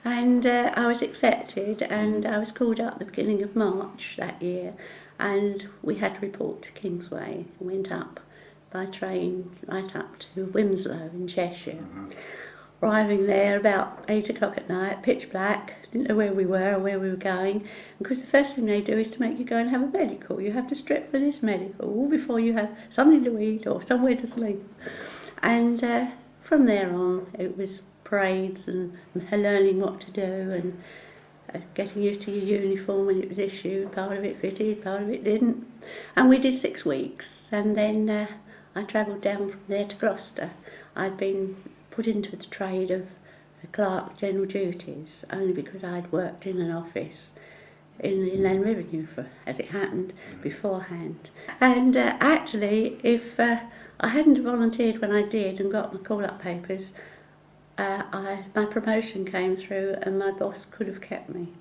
And I was accepted, and I was called up at the beginning of March that year, and we had to report to Kingsway. Went up by train right up to Wimslow in Cheshire. Arriving there about 8 o'clock at night, pitch black, didn't know where we were or where we were going, because the first thing they do is to make you go and have a medical. You have to strip for this medical all before you have something to eat or somewhere to sleep. And from there on, it was parades and learning what to do and getting used to your uniform when it was issued. Part of it fitted, part of it didn't. And we did 6 weeks, and then I travelled down from there to Gloucester. I'd been put into the trade of a clerk general duties only because I'd worked in an office in the Inland Revenue, for, as it happened, beforehand. And actually, if I hadn't volunteered when I did and got my call-up papers, my promotion came through and my boss could have kept me,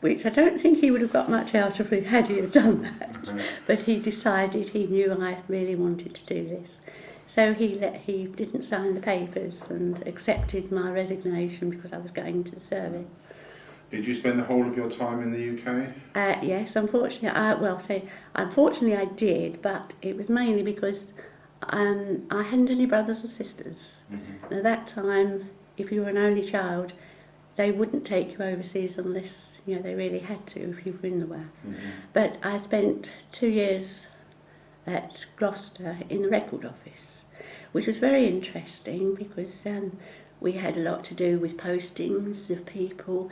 which I don't think he would have got much out of me had he have done that. But he decided he knew I really wanted to do this. So he didn't sign the papers and accepted my resignation because I was going to the service. Did you spend the whole of your time in the UK? Yes, unfortunately, unfortunately I did, but it was mainly because I hadn't any brothers or sisters. And at that time, if you were an only child, they wouldn't take you overseas unless they really had to if you were in the WAF. But I spent 2 years at Gloucester in the record office, which was very interesting because we had a lot to do with postings of people.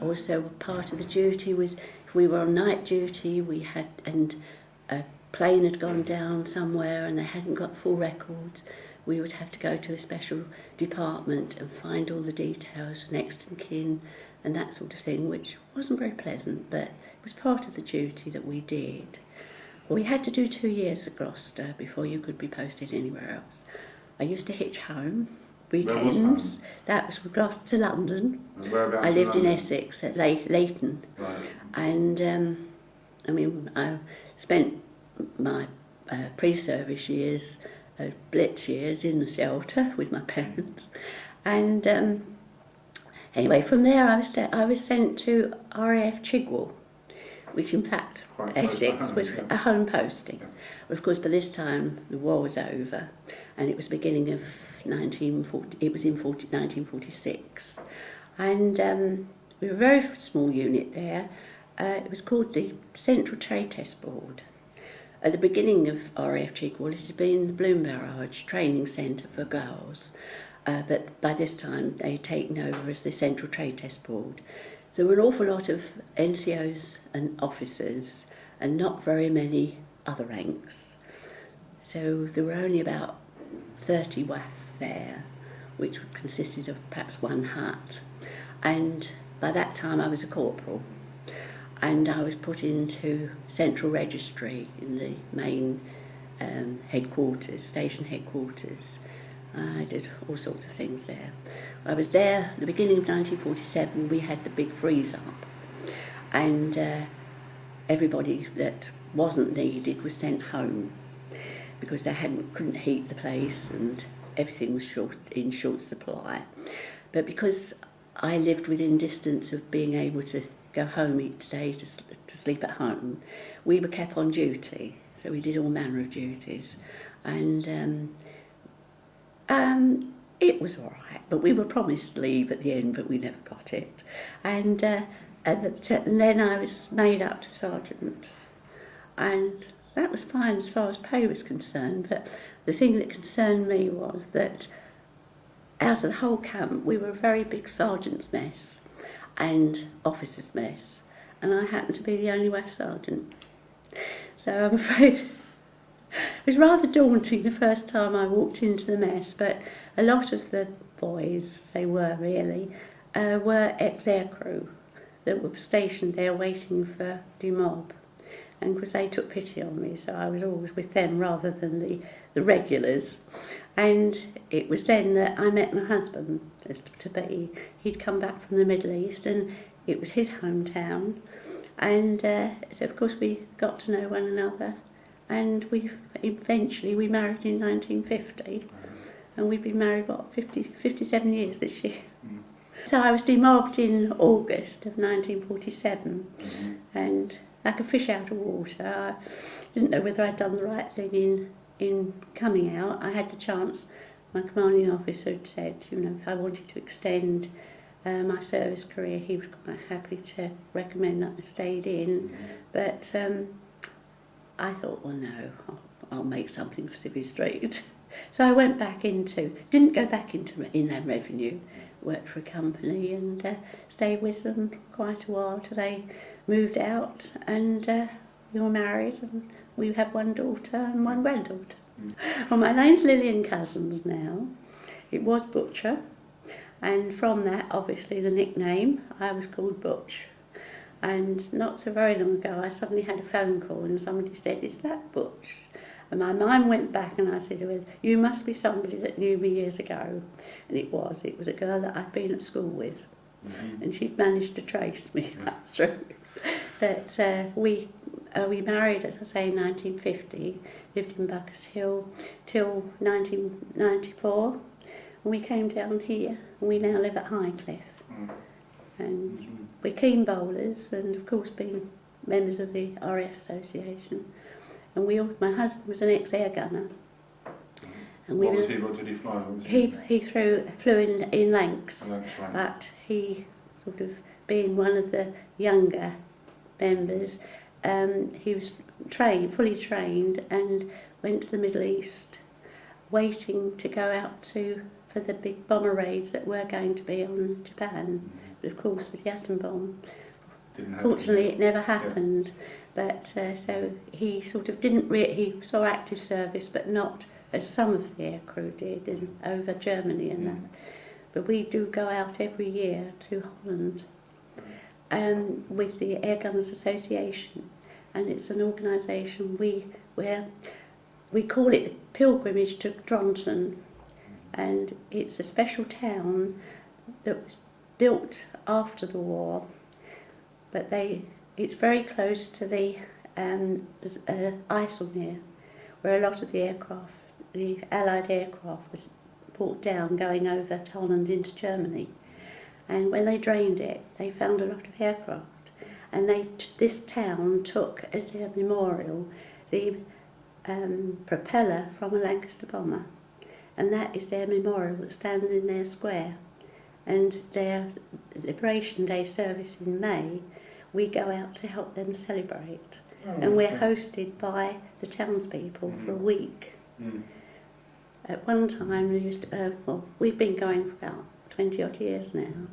Also, part of the duty was if we were on night duty, and a plane had gone down somewhere and they hadn't got full records, we would have to go to a special department and find all the details, next of kin and that sort of thing, which wasn't very pleasant, but it was part of the duty that we did. We had to do 2 years at Gloucester before you could be posted anywhere else. I used to hitch home weekends. Where was home? That was from Gloucester to London. And whereabouts I lived in London? Essex at Leighton. Right. And I spent my pre-service years, blitz years, in the shelter with my parents. And anyway, from there I was sent to RAF Chigwell, which in fact, Quite close to Essex home, was yeah. a home posting. Yeah. Of course, by this time the war was over, and it was the beginning of 1946, and we were a very small unit there. It was called the Central Trade Test Board. At the beginning of RAF Chigwell, it had been the Bloom Barrage Training Centre for girls, but by this time they'd taken over as the Central Trade Test Board. There were an awful lot of NCOs and officers and not very many other ranks. So there were only about 30 WAF there, which consisted of perhaps one hut. And by that time I was a corporal, and I was put into central registry in the main headquarters, station headquarters. I did all sorts of things there. I was there at the beginning of 1947. We had the big freeze up, and everybody that wasn't needed was sent home because they couldn't heat the place and everything was in short supply. But because I lived within distance of being able to go home each day to sleep at home, we were kept on duty. So we did all manner of duties, and it was all right, but we were promised leave at the end, but we never got it. And then I was made up to sergeant, and that was fine as far as pay was concerned, but the thing that concerned me was that out of the whole camp, we were a very big sergeant's mess and officer's mess, and I happened to be the only WAF sergeant. So I'm afraid it was rather daunting the first time I walked into the mess, but a lot of the boys, they were really, were ex-aircrew that were stationed there waiting for demob. And because they took pity on me, so I was always with them rather than the regulars. And it was then that I met my husband, as to be. He'd come back from the Middle East, and it was his hometown. And so, of course, we got to know one another. And we married in 1950. And we've been married, 57 years this year. So I was demobbed in August of 1947, and like a fish out of water. I didn't know whether I'd done the right thing in coming out. I had the chance. My commanding officer had said, you know, if I wanted to extend my service career, he was quite happy to recommend that I stayed in. But I thought, well, no, I'll make something for Civvy Street. So I went back didn't go back into Inland Revenue, worked for a company and stayed with them quite a while till they moved out, and we were married and we have one daughter and one granddaughter. Well, my name's Lillian Cousins now. It was Butcher, and from that, obviously, the nickname, I was called Butch. And not so very long ago, I suddenly had a phone call and somebody said, "Is that Butch?" And my mind went back and I said, "Well, you must be somebody that knew me years ago." And it was a girl that I'd been at school with. And she'd managed to trace me right through. But we married, as I say, in 1950, lived in Buckhurst Hill till 1994. And we came down here and we now live at Highcliffe. And we're keen bowlers and, of course, being members of the RF Association. And my husband was an ex-air gunner. And what did he fly? He flew in Lancs, Right. but he, sort of being one of the younger members, he was fully trained, and went to the Middle East, waiting to go out for the big bomber raids that were going to be on Japan. But of course, with the atom bomb, fortunately, it never happened. Yeah. But so he sort of he saw active service, but not as some of the air crew did over Germany and that. But we do go out every year to Holland with the Air Gunners Association, and it's an organisation where we call it the Pilgrimage to Dronten, and it's a special town that was built after the war, but it's very close to the Isselmeer, where a lot of the Allied aircraft was brought down going over to Holland into Germany. And when they drained it, they found a lot of aircraft, and this town took as their memorial the propeller from a Lancaster bomber, and that is their memorial that stands in their square. And their Liberation Day service in May, we go out to help them celebrate. And we're hosted by the townspeople for a week. At one time, we've been going for about 20 odd years now,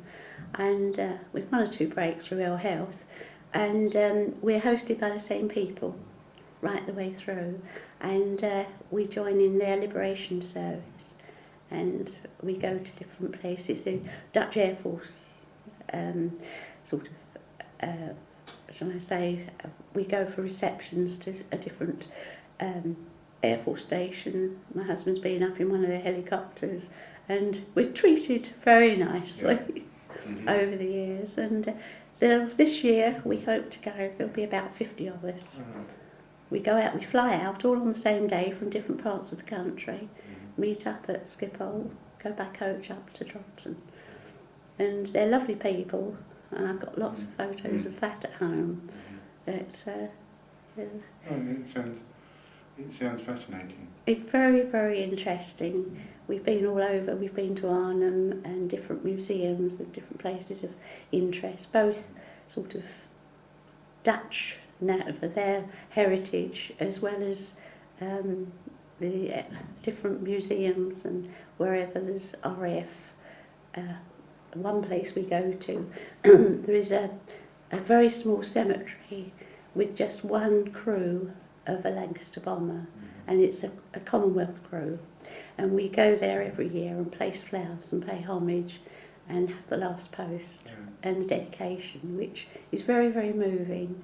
and with one or two breaks through ill health, and we're hosted by the same people right the way through, and we join in their liberation service, and we go to different places. The Dutch Air Force shall I say, we go for receptions to a different Air Force station. My husband's been up in one of their helicopters, and we're treated very nicely over the years. And this year we hope to go, there'll be about 50 of us. We go out, we fly out all on the same day from different parts of the country, meet up at Schiphol, go by coach up to Dronten. And they're lovely people, and I've got lots of photos of that at home. But it sounds fascinating. It's very, very interesting. We've been all over. We've been to Arnhem and different museums and different places of interest, both sort of Dutch for their heritage, as well as the different museums and wherever there's RAF. One place we go to, there is a very small cemetery with just one crew of a Lancaster bomber, and it's a Commonwealth crew. And we go there every year and place flowers and pay homage and have the last post and the dedication, which is very, very moving.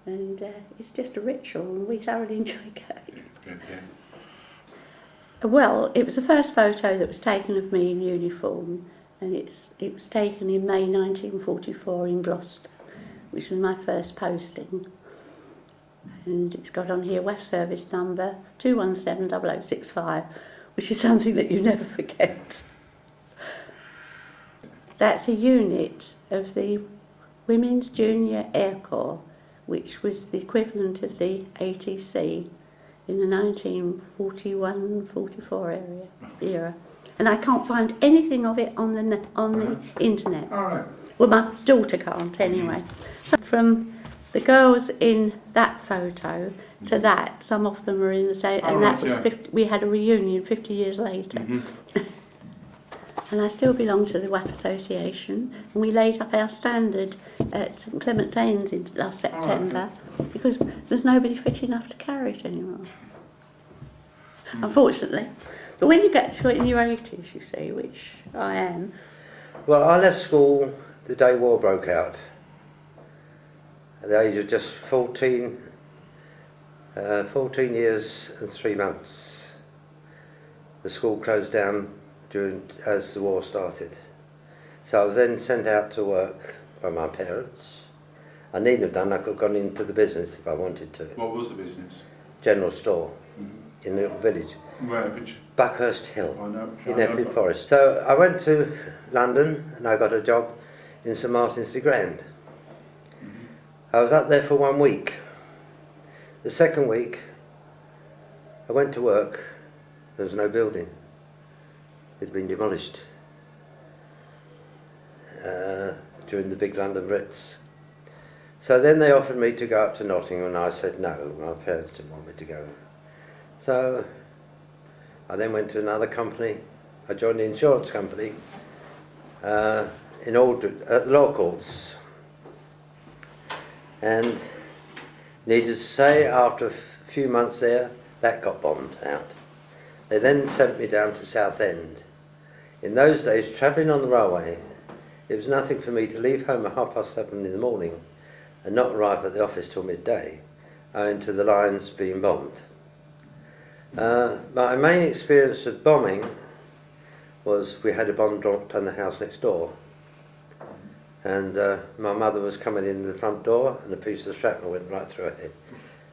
And it's just a ritual, and we thoroughly enjoy going. Good, yeah. Well, it was the first photo that was taken of me in uniform, and it was taken in May 1944 in Gloucester, which was my first posting. And it's got on here WAF service number 2170065, which is something that you never forget. That's a unit of the Women's Junior Air Corps, which was the equivalent of the ATC in the 1941-44 era. And I can't find anything of it on the internet. All right. Well, my daughter can't anyway. So from the girls in that photo to that, some of them are in the same, and that was 50, we had a reunion 50 years later. And I still belong to the WAF Association, and we laid up our standard at St Clement Danes in last September because there's nobody fit enough to carry it anymore, unfortunately. But when you get to it in your 80s, you see, which I am. Well, I left school the day war broke out, at the age of just 14 years and 3 months. The school closed down as the war started. So I was then sent out to work by my parents. I needn't have done, I could have gone into the business if I wanted to. What was the business? General store in the little village. Where? Which? Buckhurst Hill, I know. in Epping Forest. So I went to London and I got a job in St Martin's le Grand. I was up there for 1 week. The second week I went to work, there was no building. It had been demolished during the big London Blitz. So then they offered me to go up to Nottingham and I said no, my parents didn't want me to go. So I then went to another company. I joined the insurance company in Aldridge, at the law courts. And needless to say, after a few months there, that got bombed out. They then sent me down to Southend. In those days, travelling on the railway, it was nothing for me to leave home at 7:30 in the morning and not arrive at the office till midday, owing to the lines being bombed. My main experience of bombing was we had a bomb dropped on the house next door, and my mother was coming in the front door and a piece of shrapnel went right through her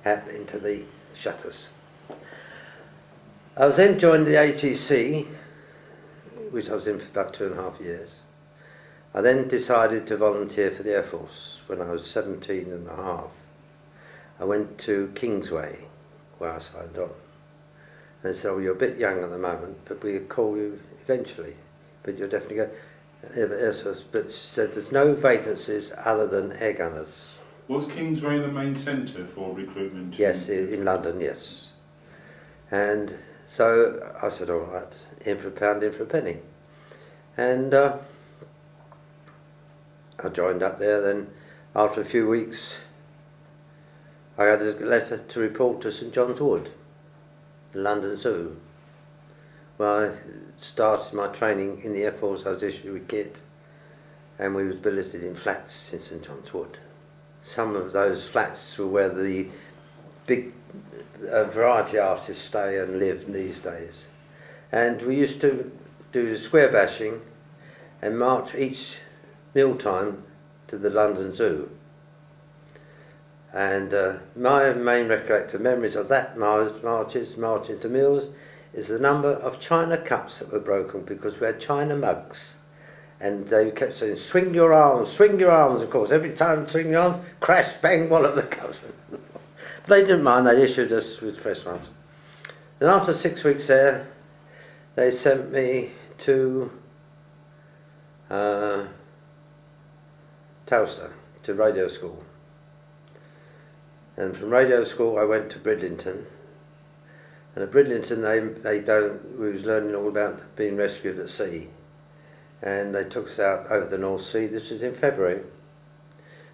head into the shutters. I was then joined the ATC, which I was in for about 2.5 years. I then decided to volunteer for the Air Force when I was 17 and a half. I went to Kingsway, where I signed on. And they said, oh, you're a bit young at the moment, but we'll call you eventually. But you'll definitely go. But she said there's no vacancies other than air gunners. Was Kingsway the main centre for recruitment? Yes, in London, yes. And so I said, all right, in for a pound, in for a penny. And I joined up there. Then after a few weeks, I had a letter to report to St John's Wood, the London Zoo. Well, I started my training in the Air Force. I was issued with kit, and we was billeted in flats in St John's Wood. Some of those flats were where the big variety artists stay and live these days. And we used to do square bashing and march each mealtime to the London Zoo. And my main recollected memories of that marching to meals, is the number of china cups that were broken because we had china mugs. And they kept saying, swing your arms, swing your arms. Of course, every time swing your arms, crash, bang, one of the cups. They didn't mind, they issued us with fresh ones. And after 6 weeks there, they sent me to Towcester, to radio school. And from radio school I went to Bridlington. And at Bridlington we was learning all about being rescued at sea. And they took us out over the North Sea, this was in February,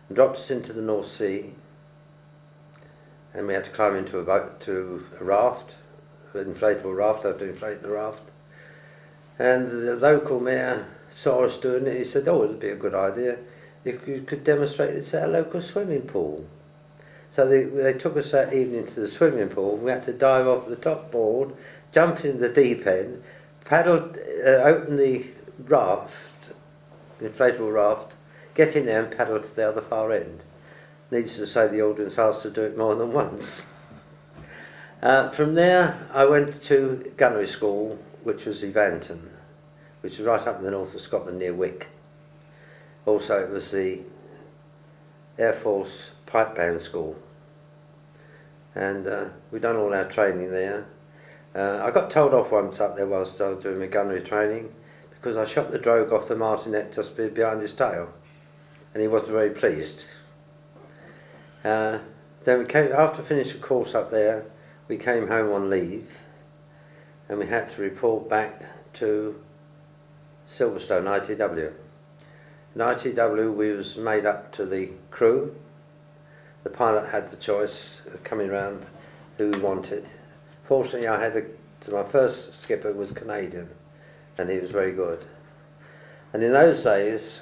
and dropped us into the North Sea. And we had to climb into a boat, to a raft, an inflatable raft. I had to inflate the raft. And the local mayor saw us doing it. He said, oh, it would be a good idea if you could demonstrate this at a local swimming pool. So they took us that evening to the swimming pool. We had to dive off the top board, jump in the deep end, paddle, open the raft, inflatable raft, get in there and paddle to the other far end. Needless to say, the audience asked to do it more than once. From there, I went to gunnery school, which was Evanton, which is right up in the north of Scotland near Wick. Also, it was the Air Force Pipe Band School, and we done all our training there. I got told off once up there whilst I was doing my gunnery training because I shot the drogue off the martinet just behind his tail, and he wasn't very pleased. Then we came, after finishing the course up there, we came home on leave, and we had to report back to Silverstone, ITW. In ITW we was made up to the crew. The pilot had the choice of coming round who he wanted. Fortunately my first skipper was Canadian, and he was very good. And in those days,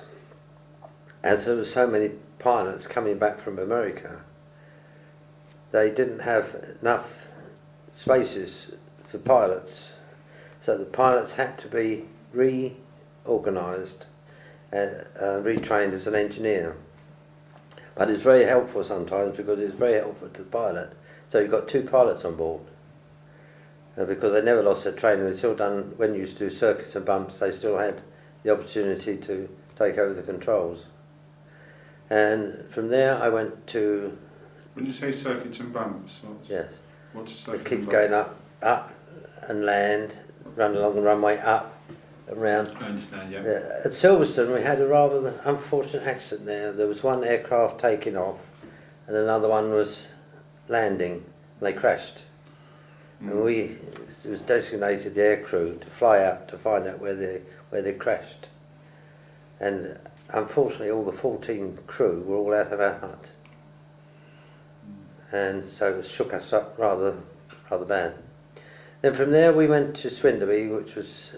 as there were so many pilots coming back from America, they didn't have enough spaces for pilots, so the pilots had to be reorganised and retrained as an engineer. But it's very helpful sometimes because it's very helpful to the pilot. So you've got 2 pilots on board. Because they never lost their training, they still done, when you used to do circuits and bumps, they still had the opportunity to take over the controls. And from there I went to... When you say circuits and bumps, what's a circuit It keeps and going up and land, run along the runway, up and round. I understand, yeah. At Silverstone we had a rather unfortunate accident there. There was one aircraft taking off and another one was landing, and they crashed. And it was designated the air crew to fly out to find out where they crashed. And unfortunately all the 14 crew were all out of our hut. And so it shook us up rather bad. Then from there we went to Swindon, which was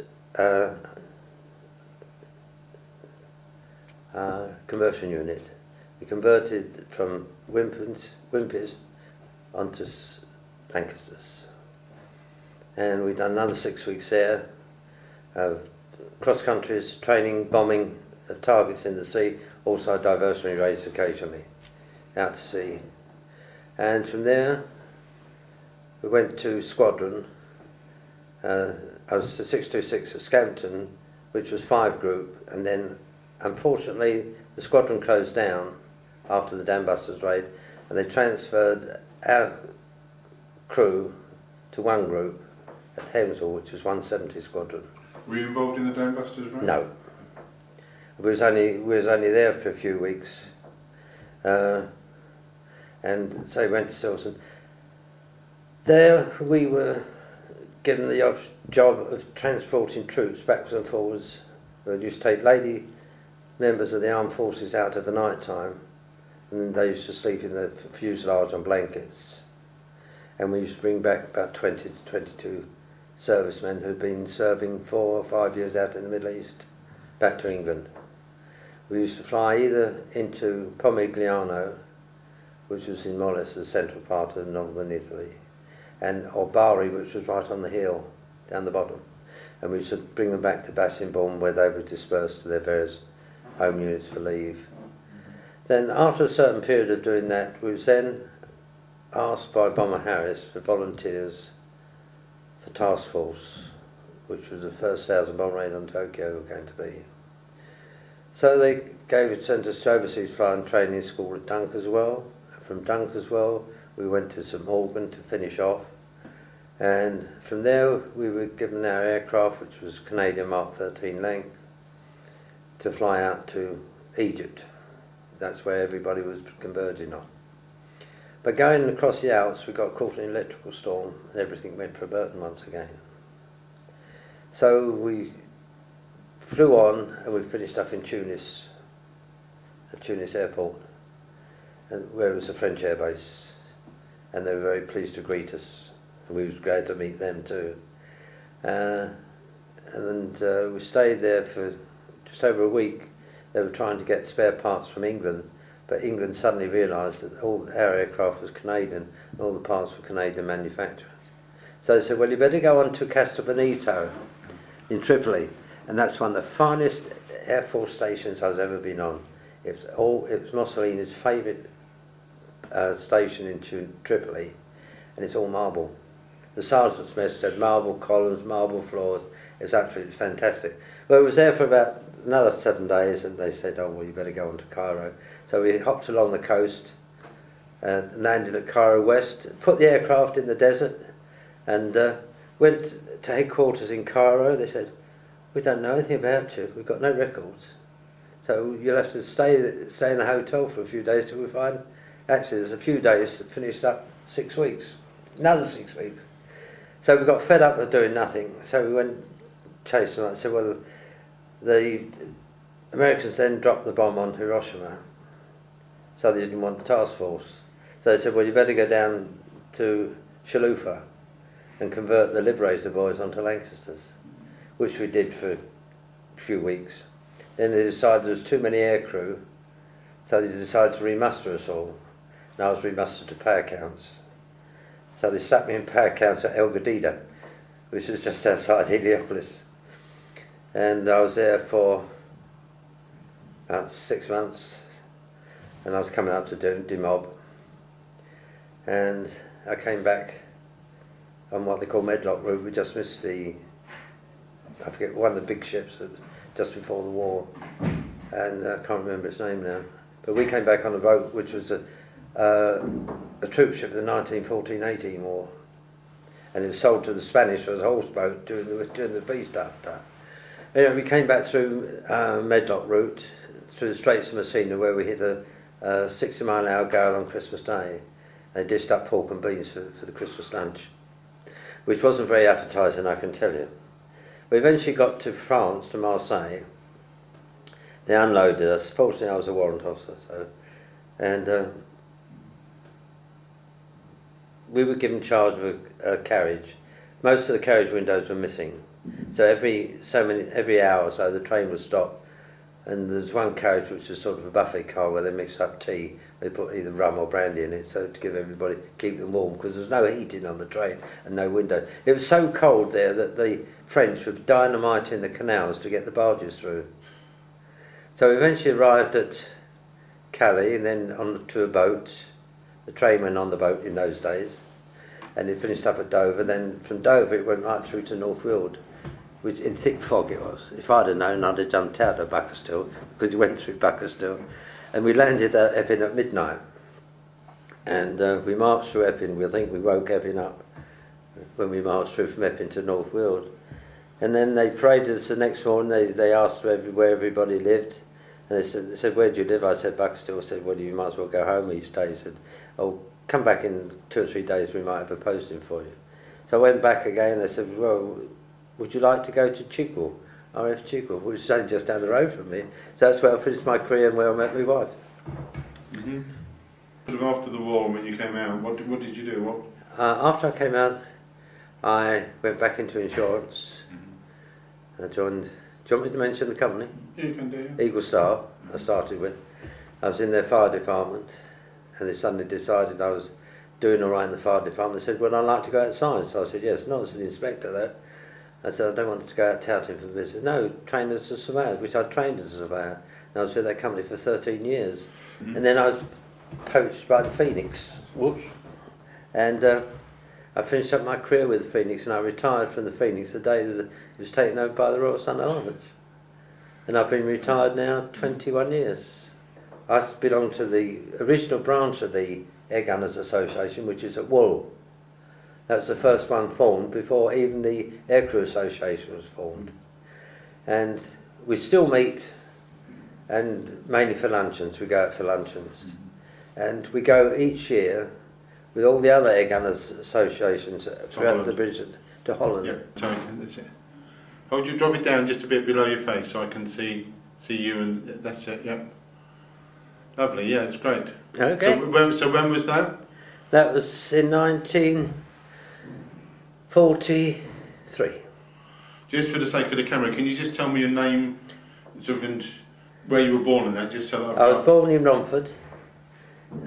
conversion unit. We converted from Wimpers onto Lancasters. And we've done another 6 weeks there of cross countries, training, bombing of targets in the sea, also diversionary raids occasionally out to sea. And from there we went to squadron. I was the 626 at Scampton, which was 5 group, and then unfortunately the squadron closed down after the Dambusters raid, and they transferred our crew to 1 group at Hemswell, which was 170 squadron. Were you involved in the Dambusters raid? No. We was only there for a few weeks, and so we went to Silverstone. There we were given the job of transporting troops backwards and forwards. We used to take lady members of the armed forces out of the night time, and they used to sleep in the fuselage on blankets. And we used to bring back about 20 to 22 servicemen who'd been serving 4 or 5 years out in the Middle East back to England. We used to fly either into Pomigliano, which was in more or less the central part of northern Italy, or Bari, which was right on the hill down the bottom. And we should bring them back to Bassingbourn, where they were dispersed to their various home units for leave. Then after a certain period of doing that, we was then asked by Bomber Harris for volunteers for Task Force, which was the first 1,000 bomb raid on Tokyo were going to be. So they sent us to overseas flying training school at Dunkeswell. From Dunkeswell we went to St Morgan to finish off, and from there we were given our aircraft, which was Canadian Mark 13 length, to fly out to Egypt. That's where everybody was converging on. But going across the Alps we got caught in an electrical storm and everything went for Burton once again. So we flew on and we finished up in Tunis, at Tunis airport, where it was a French air base, and they were very pleased to greet us, and we was glad to meet them too. And we stayed there for just over a week. They were trying to get spare parts from England, but England suddenly realised that all our aircraft was Canadian and all the parts were Canadian manufacturers. So they said, well, you better go on to Castelbenito in Tripoli, and that's one of the finest Air Force stations I've ever been on. It was Mussolini's favourite station in Tripoli, and it's all marble. The sergeant's mess said marble columns, marble floors, It was absolutely fantastic. Well, it was there for about another 7 days, and they said, "Oh, well, you better go on to Cairo." So we hopped along the coast and landed at Cairo West, put the aircraft in the desert, and went to headquarters in Cairo. They said, "We don't know anything about you. We've got no records. So you'll have to stay in the hotel for a few days till we find." Actually, there's a few days that finished up 6 weeks. Another 6 weeks. So we got fed up with doing nothing. So we went chasing. I said, "Well, the Americans then dropped the bomb on Hiroshima. So they didn't want the task force. So they said, well, you better go down to Shalufa and convert the Liberator boys onto Lancasters," which we did for a few weeks. Then they decided there was too many aircrew, so they decided to remuster us all. And I was remustered to power counts. So they stuck me in power counts at El Gadida, which was just outside Heliopolis. And I was there for about 6 months, and I was coming up to demob. And I came back on what they call Medlock route. We just missed I forget, one of the big ships that was just before the war, and I can't remember its name now. But we came back on a boat which was a troop ship of the 1914-18 war, and it was sold to the Spanish as a horse boat during the peace after. Anyway, we came back through Medlock route, through the Straits of Messina, where we hit a 60-mile-an-hour gale on Christmas Day. They dished up pork and beans for the Christmas lunch, which wasn't very appetising, I can tell you. We eventually got to France, to Marseille. They unloaded us. Fortunately, I was a warrant officer, and we were given charge of a carriage. Most of the carriage windows were missing, so every hour or so the train would stop, and there's one carriage which was sort of a buffet car where they mixed up tea. They put either rum or brandy in it, so to give everybody, keep them warm, because there was no heating on the train and no window. It was so cold there that the French were dynamiting the canals to get the barges through. So we eventually arrived at Calais, and then on to a boat. The train went on the boat in those days, and it finished up at Dover. Then from Dover it went right through to North Weald, which in thick fog it was. If I'd have known, I'd have jumped out of Buckerstill, because it went through Buckerstill. And we landed at Epping at midnight, and we marched through Epping. We think we woke Epping up when we marched through from Epping to North Weald. And then they paraded us the next morning. They asked where everybody lived, and they said, "Where do you live?" I said, "Buckerstill." I said, "Well, you might as well go home each day." He said, "Oh, come back in 2 or 3 days, we might have a posting for you." So I went back again. They said, "Well, would you like to go to Chigwell, RF Chigwell," which is only just down the road from me. So that's where I finished my career and where I met my wife. Mm-hmm. Sort of after the war, when you came out, what did you do? After I came out, I went back into insurance. Mm-hmm. I joined. Do you want me to mention the company? Yeah, you can do. Eagle Star. I started with. I was in their fire department, and they suddenly decided I was doing all right in the fire department. They said, "Well, I'd like to go outside." So I said, "Yes, not as an inspector though." I said, "I don't want to go out touting for the business." "No, trained as a surveyor," which I trained as a surveyor. And I was with that company for 13 years. Mm-hmm. And then I was poached by the Phoenix. Whoops. And I finished up my career with the Phoenix, and I retired from the Phoenix the day that it was taken over by the Royal Sunday Islands. And I've been retired now 21 years. I belong to the original branch of the Air Gunners Association, which is at Wool. That was the first one formed before even the Aircrew Association was formed. And we still meet, and mainly for luncheons. We go out for luncheons. And we go each year with all the other Air Gunners Associations throughout the bridge to Holland. Yeah, sorry, that's it. Hold you, drop it down just a bit below your face so I can see you, and that's it, yep. Lovely, yeah, it's great. Okay. So when was that? That was in 1943. Just for the sake of the camera, can you just tell me your name, sort of, and where you were born and that, just so that I was born in Romford,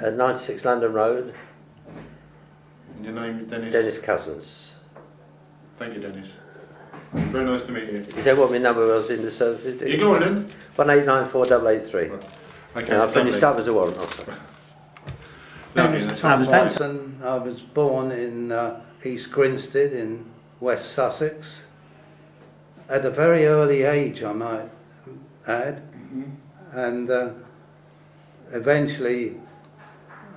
at 96 London Road. And your name, Dennis? Dennis Cousins. Thank you, Dennis. Very nice to meet you. You know what my number was in the services, do you? You go on then. 1894883. Right. Okay, And I finished up as a warrant officer. Tom Watson. I was born in East Grinstead in West Sussex, at a very early age, I might add, and eventually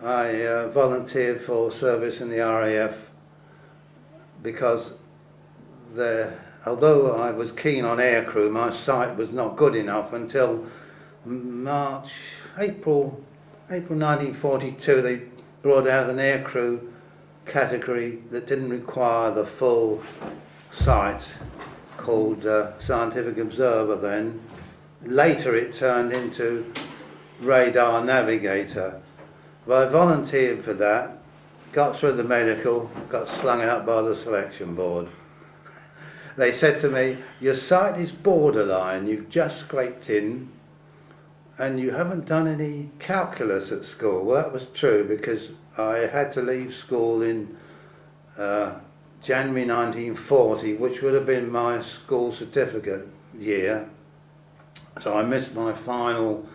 I volunteered for service in the RAF because although I was keen on aircrew, my sight was not good enough until April 1942. They brought out an aircrew category that didn't require the full sight, called Scientific Observer then. Later it turned into Radar Navigator. But I volunteered for that, got through the medical, got slung out by the selection board. They said to me, your sight is borderline, you've just scraped in and you haven't done any calculus at school. Well, that was true because I had to leave school in January 1940, which would have been my school certificate year. So I missed my final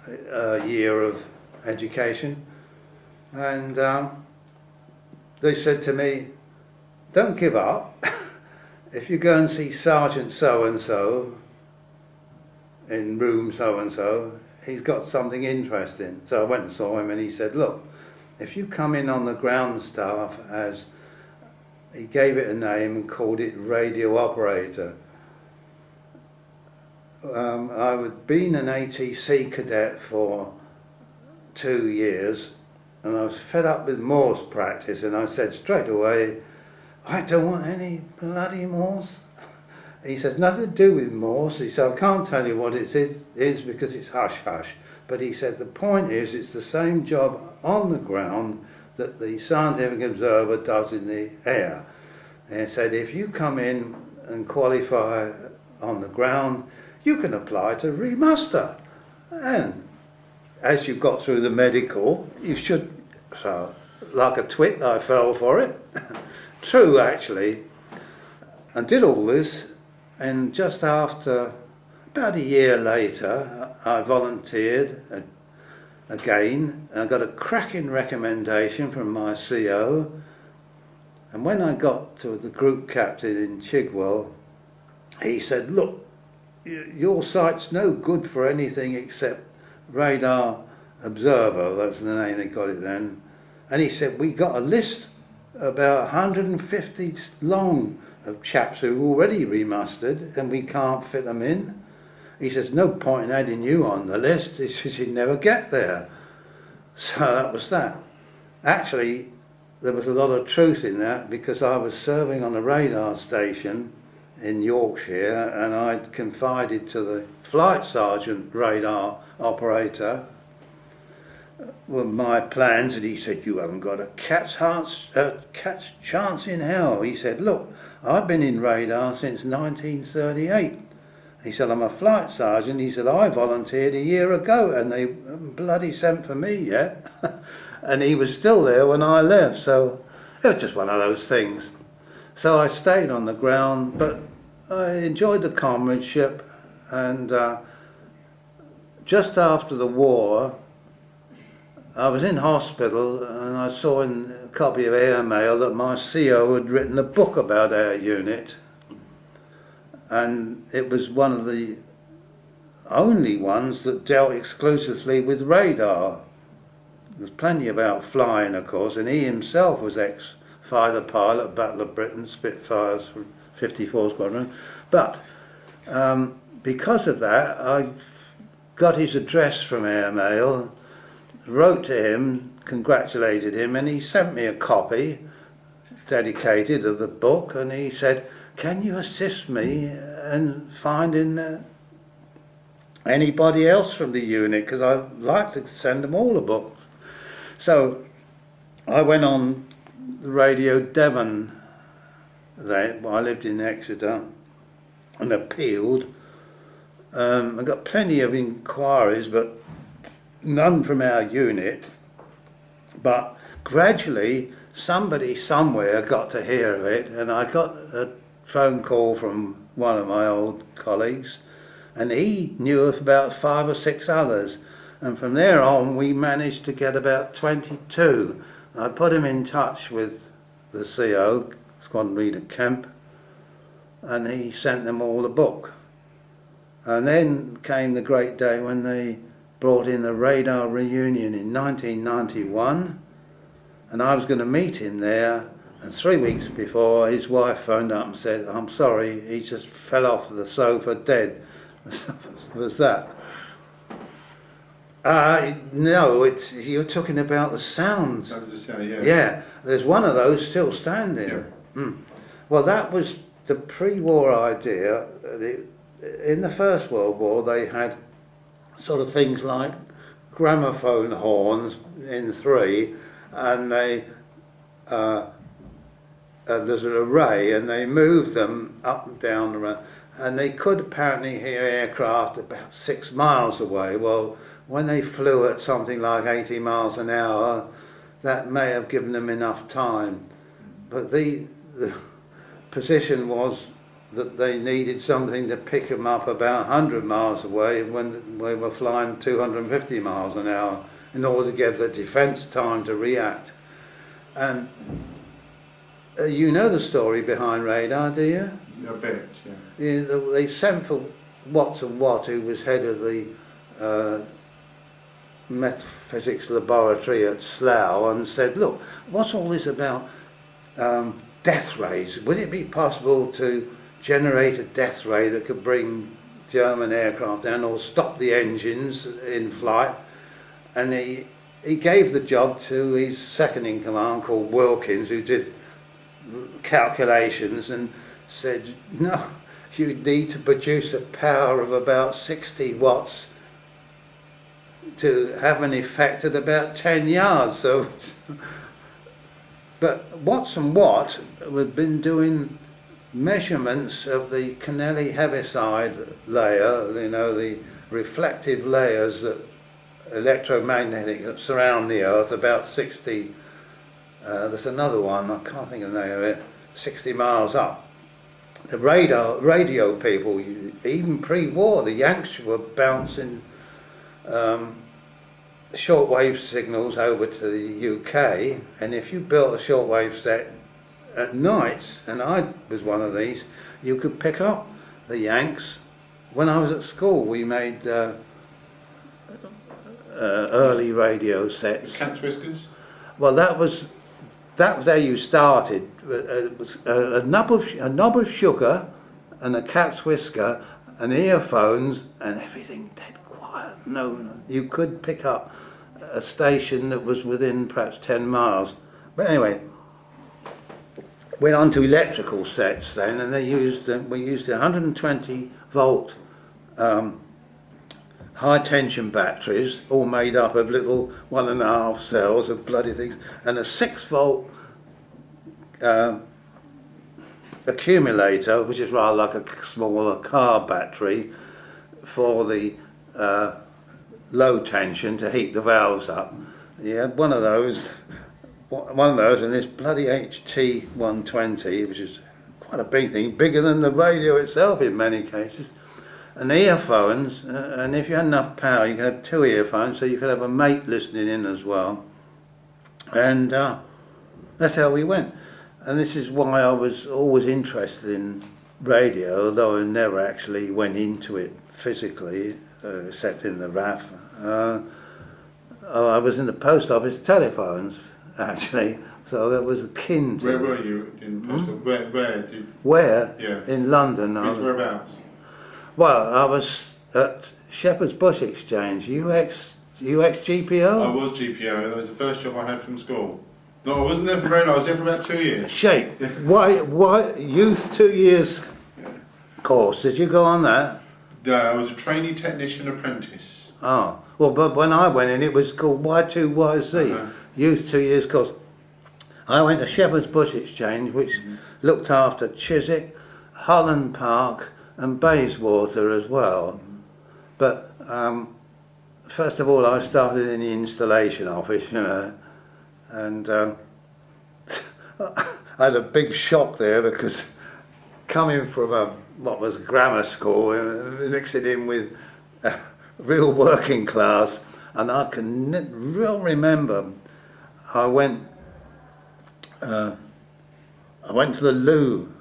year of education. And they said to me, don't give up. If you go and see Sergeant so-and-so in room so-and-so, he's got something interesting. So I went and saw him and he said, look, if you come in on the ground staff as, he gave it a name and called it radio operator. I had been an ATC cadet for 2 years and I was fed up with Morse practice, and I said straight away, I don't want any bloody Morse. He says, nothing to do with Morse. He said, I can't tell you what it is because it's hush-hush. But he said, the point is, it's the same job on the ground that the Scientific Observer does in the air. And he said, if you come in and qualify on the ground, you can apply to remuster. And as you got through the medical, you should, so like a twit, I fell for it. True, actually. I did all this, and just after, about a year later, I volunteered again, and I got a cracking recommendation from my CO. And when I got to the group captain in Chigwell, he said, look, your sight's no good for anything except Radar Observer, that's the name they got it then. And he said, we got a list about 150 long of chaps who are already remustered and we can't fit them in. He says, no point in adding you on the list. He says, you'd never get there. So that was that. Actually, there was a lot of truth in that because I was serving on a radar station in Yorkshire and I'd confided to the flight sergeant radar operator with my plans, and he said, you haven't got a cat's chance in hell. He said, look, I've been in radar since 1938. He said, I'm a flight sergeant. He said, I volunteered a year ago and they haven't bloody sent for me yet. And he was still there when I left, so it was just one of those things. So I stayed on the ground, but I enjoyed the comradeship, and just after the war, I was in hospital and I saw in a copy of Airmail that my CO had written a book about our unit, and it was one of the only ones that dealt exclusively with radar. There's plenty about flying, of course, and he himself was ex-fighter pilot, Battle of Britain, Spitfires from 54 Squadron. But because of that, I got his address from Airmail, wrote to him, congratulated him, and he sent me a copy dedicated of the book, and he said, can you assist me in finding anybody else from the unit, because I'd like to send them all the books. So I went on the Radio Devon then, I lived in Exeter, and appealed. I got plenty of inquiries, but none from our unit. But gradually somebody somewhere got to hear of it, and I got a phone call from one of my old colleagues, and he knew of about 5 or 6 others, and from there on we managed to get about 22. I put him in touch with the CO, Squadron Leader Kemp, and he sent them all a book. And then came the great day when they brought in the radar reunion in 1991, and I was going to meet him there, and 3 weeks before his wife phoned up and said, "I'm sorry, he just fell off the sofa dead." Was that? No, you're talking about the sounds. That was just saying, yeah. Yeah, there's one of those still standing. Yeah. Well, that was the pre-war idea. In the First World War, they had sort of things like gramophone horns in 3, and there's an array, and they moved them up and down the road, and they could apparently hear aircraft about 6 miles away. Well, when they flew at something like 80 miles an hour, that may have given them enough time. But the position was that they needed something to pick them up about 100 miles away when we were flying 250 miles an hour in order to give the defence time to react. And you know the story behind radar, do you? A bit, yeah. They sent for Watson Watt, who was head of the metaphysics laboratory at Slough, and said, "Look, what's all this about death rays? Would it be possible to generate a death ray that could bring German aircraft down or stop the engines in flight?" And he gave the job to his second in command, called Wilkins, who did calculations, and said, "No, you need to produce a power of about 60 watts to have an effect at about 10 yards. So, but Watson Watt had been doing measurements of the Kennelly Heaviside layer, you know, the reflective layers that electromagnetic that surround the Earth, about 60. There's another one, I can't think of the name of it, 60 miles up. The radio people, even pre-war, the Yanks were bouncing shortwave signals over to the UK, and if you built a shortwave set at night, and I was one of these, you could pick up the Yanks. When I was at school, we made early radio sets. Cat's whiskers? Well, that was how you started. It was a knob of sugar and a cat's whisker and earphones and everything dead quiet. No, you could pick up a station that was within perhaps 10 miles. But anyway, went on to electrical sets then, and we used 120 volt high tension batteries, all made up of little 1.5 cells of bloody things, and a 6 volt accumulator, which is rather like a smaller car battery, for the low tension to heat the valves up. You had one of those, and this bloody HT120, which is quite a big thing, bigger than the radio itself in many cases. And earphones, and if you had enough power, you could have 2 earphones, so you could have a mate listening in as well. And that's how we went. And this is why I was always interested in radio, although I never actually went into it physically, except in the RAF. I was in the post office telephones, actually, so that was akin to... Where were you in post office? Where? Yeah. In London. Whereabouts? Well, I was at Shepherd's Bush Exchange, UX GPO. I was GPO. That was the first job I had from school. No, I wasn't there for very long. I was there for about 2 years. Shape. Why youth 2 years course? Did you go on that? No, I was a trainee technician apprentice. Oh, well, but when I went in, it was called Y2YZ, youth 2 years course. I went to Shepherd's Bush Exchange, which looked after Chiswick, Holland Park, and Bayswater as well. But first of all, I started in the installation office, you know, and I had a big shock there because coming from what was a grammar school, mix it in with real working class, and I can real remember I went to the loo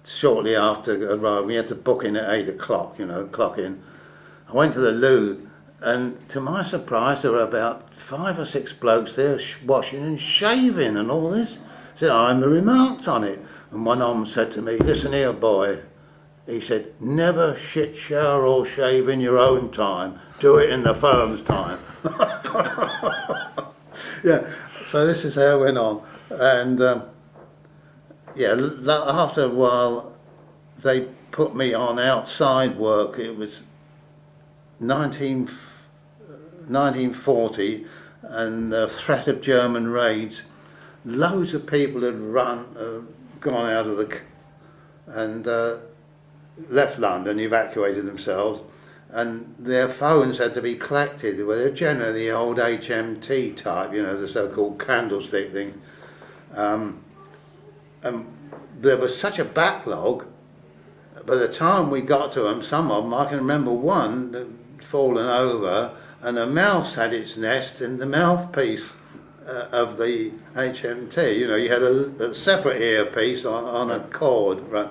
shortly after arriving. We had to book in at 8 o'clock, you know, clock in. I went to the loo, and to my surprise, there were about 5 or 6 blokes there washing and shaving and all this. So I remarked on it, and one of them said to me, "Listen here, boy." He said, "Never shit, shower or shave in your own time. Do it in the firm's time." Yeah, so this is how it went on. And after a while, they put me on outside work. It was 1940, and the threat of German raids. Loads of people had gone out of and left London, evacuated themselves, and their phones had to be collected. Well, they're generally the old HMT type, you know, the so-called candlestick thing. And there was such a backlog. By the time we got to them, some of them, I can remember one that had fallen over, and a mouse had its nest in the mouthpiece of the HMT. You know, you had a separate earpiece on a cord, right?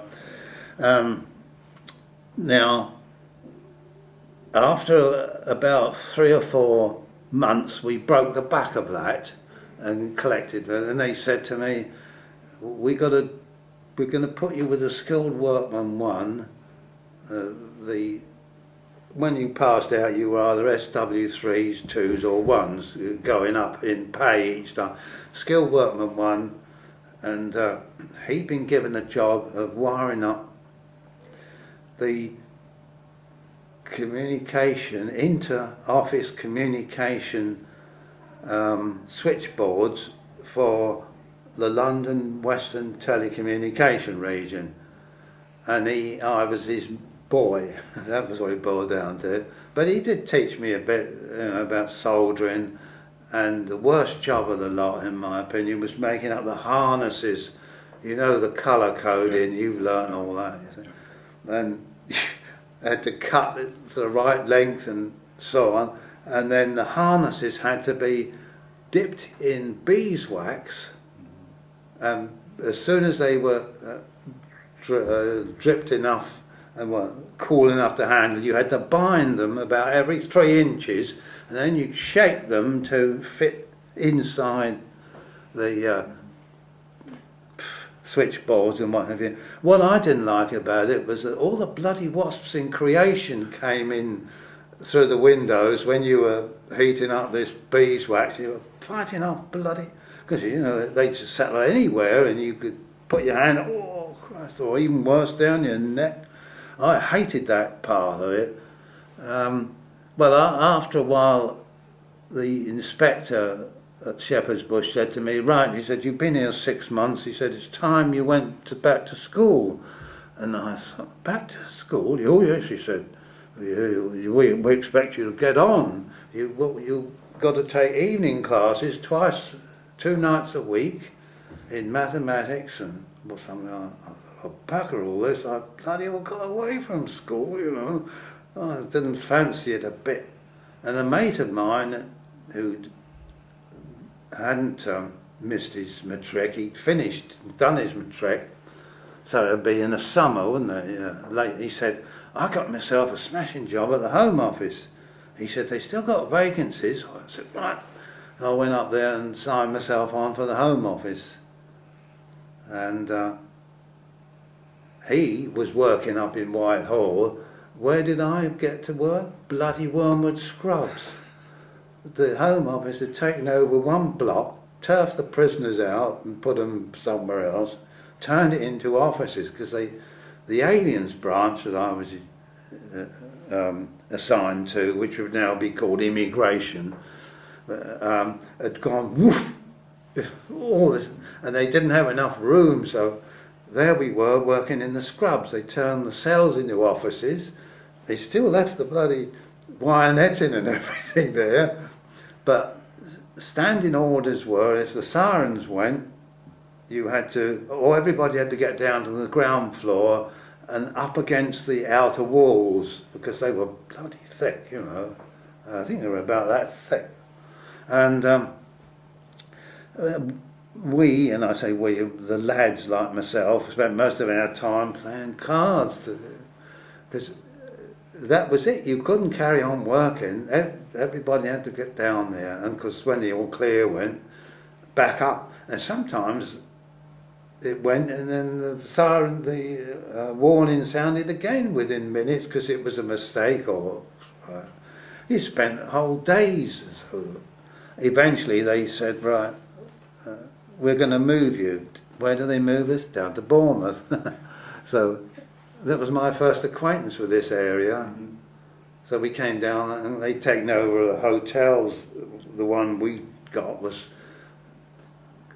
Now, after about 3 or 4 months, we broke the back of that and collected. And they said to me, we're going to put you with a skilled workman 1. When you passed out, you were either SW3s, 2s or 1s, going up in pay each time. Skilled workman 1, and he'd been given a job of wiring up the communication, inter-office communication switchboards for the London Western Telecommunication region. And I was his boy. That was what it boiled down to. But he did teach me a bit, you know, about soldering, and the worst job of the lot, in my opinion, was making up the harnesses. You know, the colour coding, you've learnt all that. You see. And had to cut it to the right length and so on, and then the harnesses had to be dipped in beeswax. As soon as they were dripped enough and were cool enough to handle, you had to bind them about every 3 inches, and then you'd shape them to fit inside the switchboards and what have you. What I didn't like about it was that all the bloody wasps in creation came in through the windows when you were heating up this beeswax. You were fighting off bloody, because you know they just settle anywhere, and you could put your hand, oh Christ, or even worse, down your neck. I hated that part of it. After a while, the inspector at Shepherd's Bush said to me, "Right," he said, "you've been here 6 months." He said, "It's time you went back to school." And I thought, "Back to school?" "Oh yes," he said, we expect you to get on. You've got to take evening classes 2 nights a week in mathematics and something like that. I'll pucker all this. I bloody well got away from school, you know. I didn't fancy it a bit. And a mate of mine who hadn't missed his matric, he'd done his matric, so it'd be in the summer, wouldn't it? Late. He said, "I got myself a smashing job at the Home Office." He said, "They still got vacancies." I said, "Right." I went up there and signed myself on for the Home Office. And he was working up in Whitehall. Where did I get to work? Bloody Wormwood Scrubs. The Home Office had taken over one block, turfed the prisoners out and put them somewhere else, turned it into offices, because the aliens branch that I was assigned to, which would now be called immigration, had gone woof, all this, and they didn't have enough room, so there we were working in the scrubs. They turned the cells into offices. They still left the bloody wire netting and everything there, but standing orders were, if the sirens went, everybody had to get down to the ground floor and up against the outer walls, because they were bloody thick, you know. I think they were about that thick. And we, and I say we, the lads like myself, spent most of our time playing cards. Because that was it. You couldn't carry on working. Everybody had to get down there. And because when the all clear went, back up. And sometimes it went and then the siren, the warning sounded again within minutes because it was a mistake or... you spent whole days. So eventually they said, right, we're going to move you. Where do they move us? Down to Bournemouth. So that was my first acquaintance with this area. Mm-hmm. So we came down and they'd taken over the hotels. The one we got was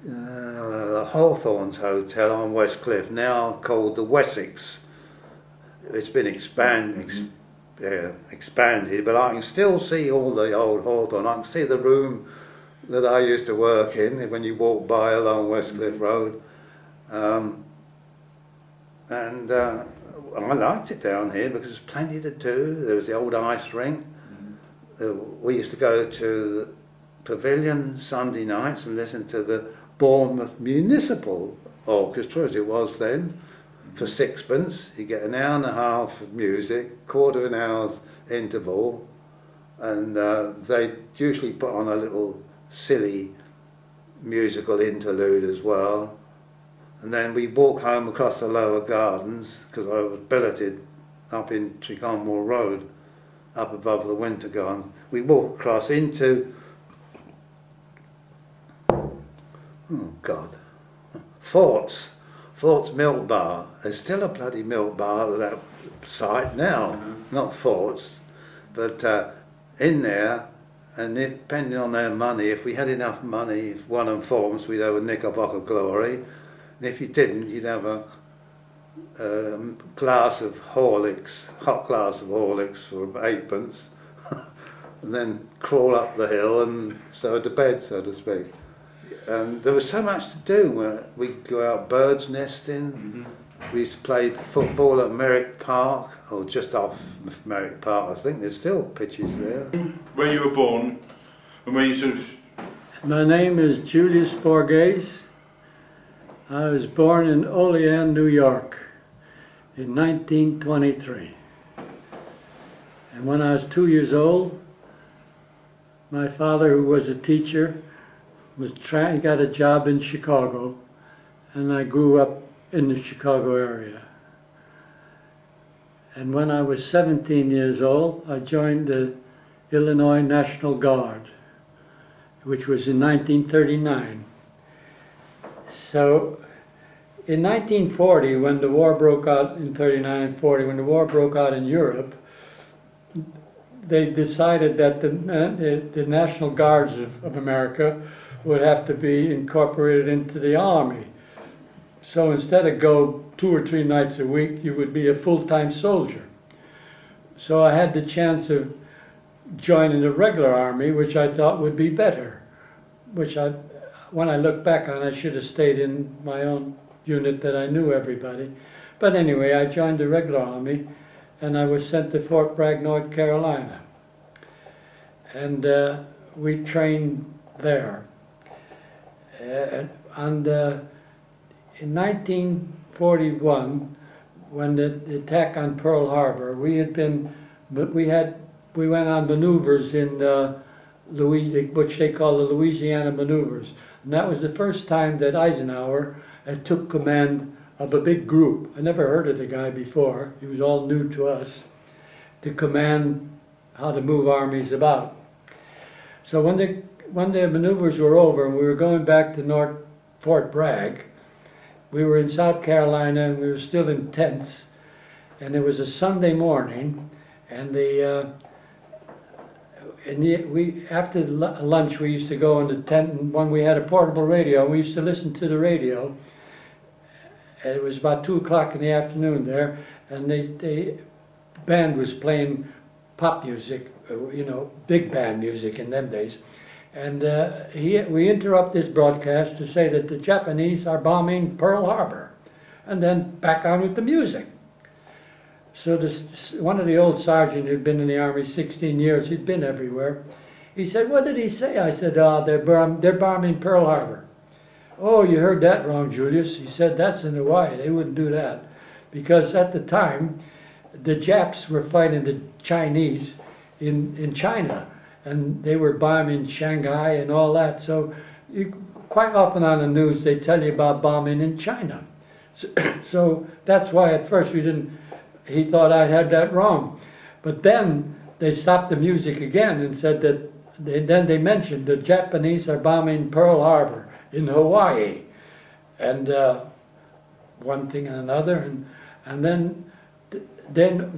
Hawthorne's Hotel on West Cliff, now called the Wessex. It's been expanded, but I can still see all the old Hawthorne. I can see the room that I used to work in when you walk by along West Cliff Road. I liked it down here because there's plenty to do. There was the old ice rink. We used to go to the Pavilion Sunday nights and listen to the Bournemouth Municipal Orchestra, as it was then, for sixpence. You get an hour and a half of music, quarter of an hour's interval, and they usually put on a little silly musical interlude as well. And then we walk home across the lower gardens, because I was billeted up in Tregonwell Road, up above the Winter Garden. We walk across into, oh God, Fort's Milk Bar. There's still a bloody milk bar at that site now, not Fort's, but in there, and depending on their money, if we had enough money, if one and fourpence, we'd have a Knickerbocker Glory. And if you didn't, you'd have a glass of Horlicks, hot glass of Horlicks for eightpence, and then crawl up the hill and so to bed, so to speak. And there was so much to do. We'd go out birds nesting. Mm-hmm. We used to play football at Merrick Park, or just off Merrick Park. I think there's still pitches there. Where you were born, and where you sort of... My name is Julius Borges. I was born in Olean, New York in 1923. And when I was 2 years old, my father, who was a teacher, he got a job in Chicago, and I grew up in the Chicago area. And when I was 17 years old, I joined the Illinois National Guard, which was in 1939. So in 1940, when the war broke out in 39 and 40, when the war broke out in Europe, they decided that the National Guards of America would have to be incorporated into the Army. So instead of go 2 or 3 nights a week, you would be a full-time soldier. So I had the chance of joining the regular Army, which I thought would be better, when I look back on, I should have stayed in my own unit that I knew everybody. But anyway, I joined the regular Army, and I was sent to Fort Bragg, North Carolina. And we trained there. In 1941, when the attack on Pearl Harbor, we went on maneuvers in which they call the Louisiana maneuvers. And that was the first time that Eisenhower took command of a big group. I never heard of the guy before. He was all new to us, to command how to move armies about. So when the maneuvers were over and we were going back to Fort Bragg, we were in South Carolina and we were still in tents. And it was a Sunday morning, and after lunch we used to go in the tent, and when we had a portable radio, we used to listen to the radio. And it was about 2 o'clock in the afternoon there, and the band was playing pop music, big band music in them days. And we interrupt this broadcast to say that the Japanese are bombing Pearl Harbor, and then back on with the music. So one of the old sergeants who'd been in the Army 16 years, he'd been everywhere. He said, "What did he say?" I said, "They're bombing Pearl Harbor." "Oh, you heard that wrong, Julius." He said, "That's in Hawaii. They wouldn't do that." Because at the time, the Japs were fighting the Chinese in China, and they were bombing Shanghai and all that. So quite often on the news, they tell you about bombing in China. So that's why at first he thought I had that wrong. But then they stopped the music again and said that, then they mentioned the Japanese are bombing Pearl Harbor in Hawaii. And one thing and another. And then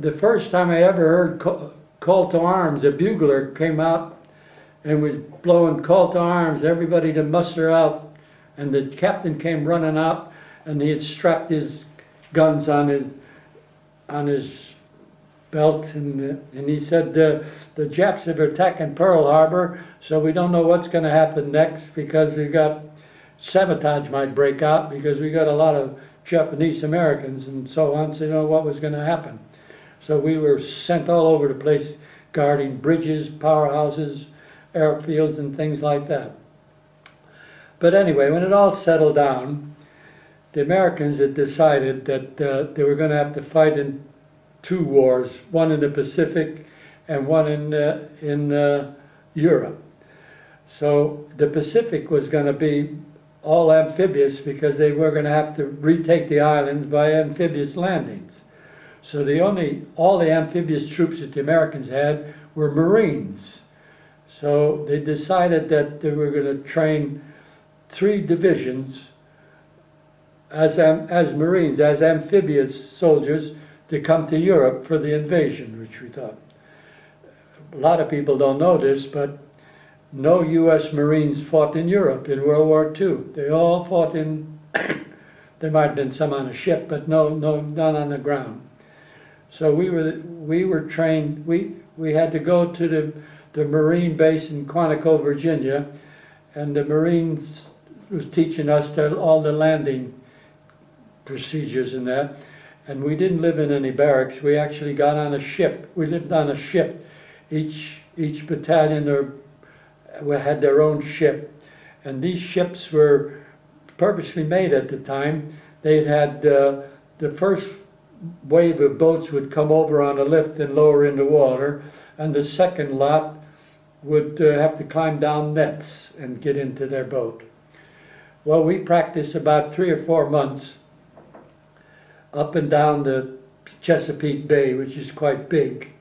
the first time I ever heard call to arms, a bugler came out and was blowing call to arms, everybody to muster out. And the captain came running out, and he had strapped his guns on his belt, and he said, the Japs are attacking Pearl Harbor, so we don't know what's going to happen next, because we got sabotage might break out, because we got a lot of Japanese Americans and so on, so you know what was going to happen. So we were sent all over the place guarding bridges, powerhouses, airfields, and things like that. But anyway, when it all settled down, the Americans had decided that they were going to have to fight in two wars, one in the Pacific and one in Europe. So the Pacific was going to be all amphibious, because they were going to have to retake the islands by amphibious landings. So all the amphibious troops that the Americans had were Marines. So they decided that they were going to train 3 divisions as Marines, as amphibious soldiers, to come to Europe for the invasion, which we thought. A lot of people don't know this, but no U.S. Marines fought in Europe in World War II. They all fought in, there might have been some on a ship, but none on the ground. So we were trained, we had to go to the Marine base in Quantico, Virginia, and the Marines was teaching us all the landing procedures and that. And we didn't live in any barracks. We actually got on a ship. We lived on a ship. Each battalion had their own ship. And these ships were purposely made at the time. They had the first wave of boats would come over on a lift and lower in the water, and the second lot would have to climb down nets and get into their boat. Well, we practiced about 3 or 4 months up and down the Chesapeake Bay, which is quite big.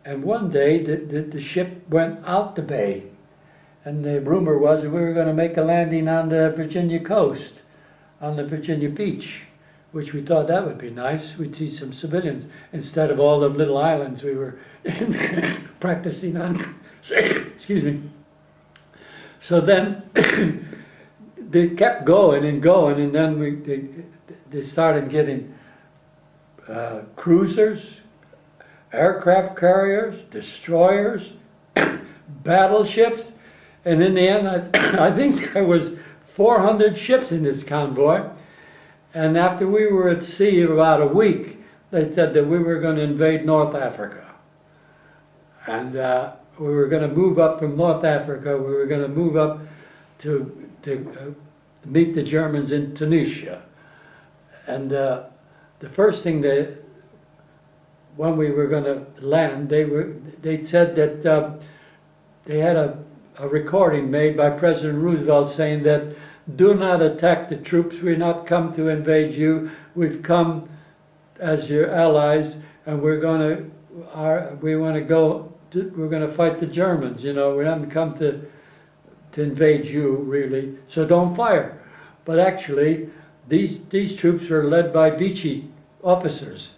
And one day the ship went out the bay, and the rumor was that we were going to make a landing on the Virginia coast, on the Virginia beach, which we thought that would be nice. We'd see some civilians instead of all the little islands we were practicing on. Excuse me. So then they kept going, and then they started getting cruisers, aircraft carriers, destroyers, battleships, and in the end, I think there was 400 ships in this convoy. And after we were at sea about a week, they said that we were going to invade North Africa. And we were going to move up from North Africa. We were going to move up to meet the Germans in Tunisia. And the first thing when we were going to land, they said that they had a recording made by President Roosevelt saying that, "Do not attack the troops. We're not come to invade you. We've come as your allies, and we're going to fight the Germans. You know, we haven't come to invade you really. So don't fire." But actually, these troops were led by Vichy officers,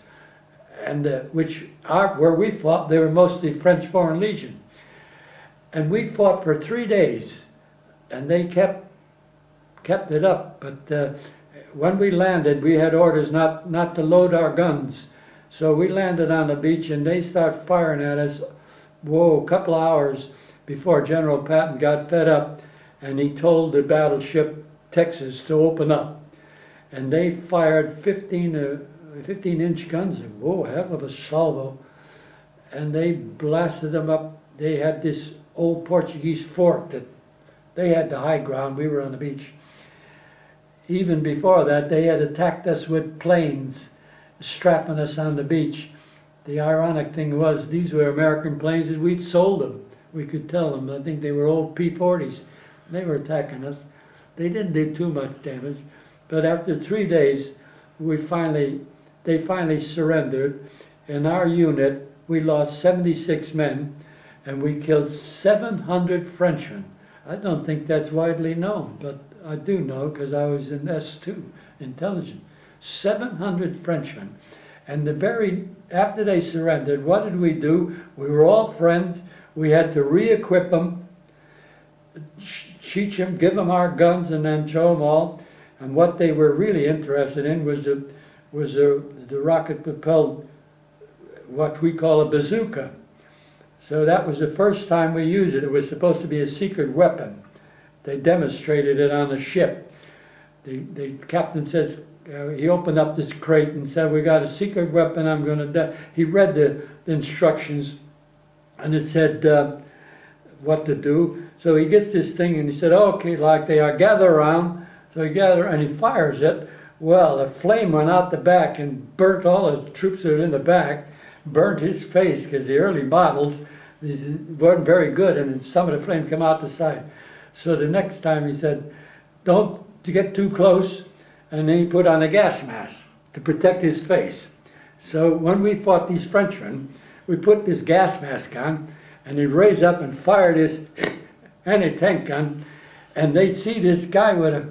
and where we fought, they were mostly French Foreign Legion, and we fought for 3 days, and they kept it up. But when we landed, we had orders not to load our guns, so we landed on the beach, and they started firing at us. Whoa, a couple of hours before General Patton got fed up, and he told the battleship Texas to open up, and they fired 15-inch guns, and whoa, hell of a salvo, and they blasted them up. They had this old Portuguese fort that they had the high ground, we were on the beach, even before that, they had attacked us with planes, strapping us on the beach. The ironic thing was, these were American planes and we'd sold them. We could tell them. I think they were old P-40s. They were attacking us. They didn't do too much damage. But after 3 days, they finally surrendered. In our unit, we lost 76 men, and we killed 700 Frenchmen. I don't think that's widely known, but I do know because I was in S2, intelligence. 700 Frenchmen. And after they surrendered, what did we do? We were all friends. We had to re-equip them, teach them, give them our guns, and then show them all. And what they were really interested in was the rocket-propelled, what we call a bazooka. So that was the first time we used it. It was supposed to be a secret weapon. They demonstrated it on a ship. The captain says, he opened up this crate and said, "We got a secret weapon, I'm going to die." He read the instructions, and it said what to do. So he gets this thing, and he said, "Okay, like they are, gather around." So he gathered, and he fires it. Well, a flame went out the back and burnt all the troops that were in the back, burnt his face, because the early models weren't very good, and some of the flame came out the side. So the next time he said, "Don't get too close," and then he put on a gas mask to protect his face. So when we fought these Frenchmen, we put this gas mask on, and he'd raise up and fire this anti-tank gun, and they'd see this guy with a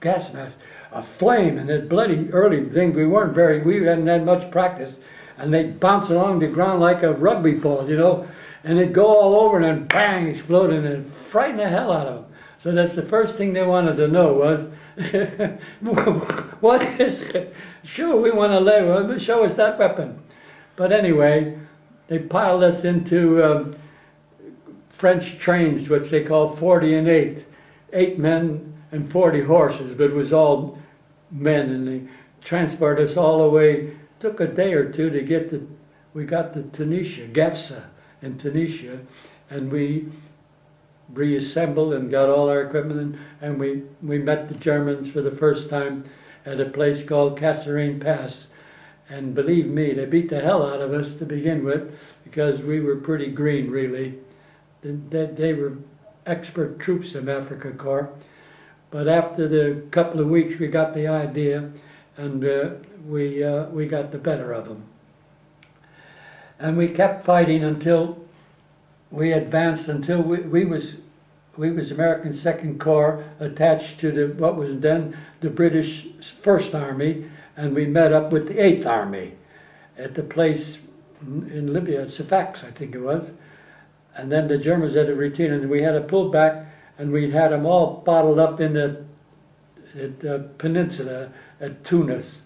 gas mask, a flame, and that bloody early thing, we hadn't had much practice, and they'd bounce along the ground like a rugby ball, you know, and it'd go all over and then bang, explode, and it'd frighten the hell out of them. So that's the first thing they wanted to know was, what is it? Sure, we want to live, show us that weapon. But anyway, they piled us into French trains, which they call 40 and 8 men and 40 horses, but it was all men, and they transported us all the way. Took a day or two to we got to Tunisia, Gefsa in Tunisia, and we reassembled and got all our equipment, and we met the Germans for the first time at a place called Kasserine Pass. And believe me, they beat the hell out of us to begin with, because we were pretty green, really. They were expert troops in Africa Corps. But after the couple of weeks, we got the idea, and we got the better of them. And we kept fighting until we advanced, until we was American Second Corps attached to what was then the British First Army, and we met up with the Eighth Army at the place in Libya, Sfax, I think it was. And then the Germans had a routine, and we had to pull back, and we had them all bottled up in the peninsula at Tunis.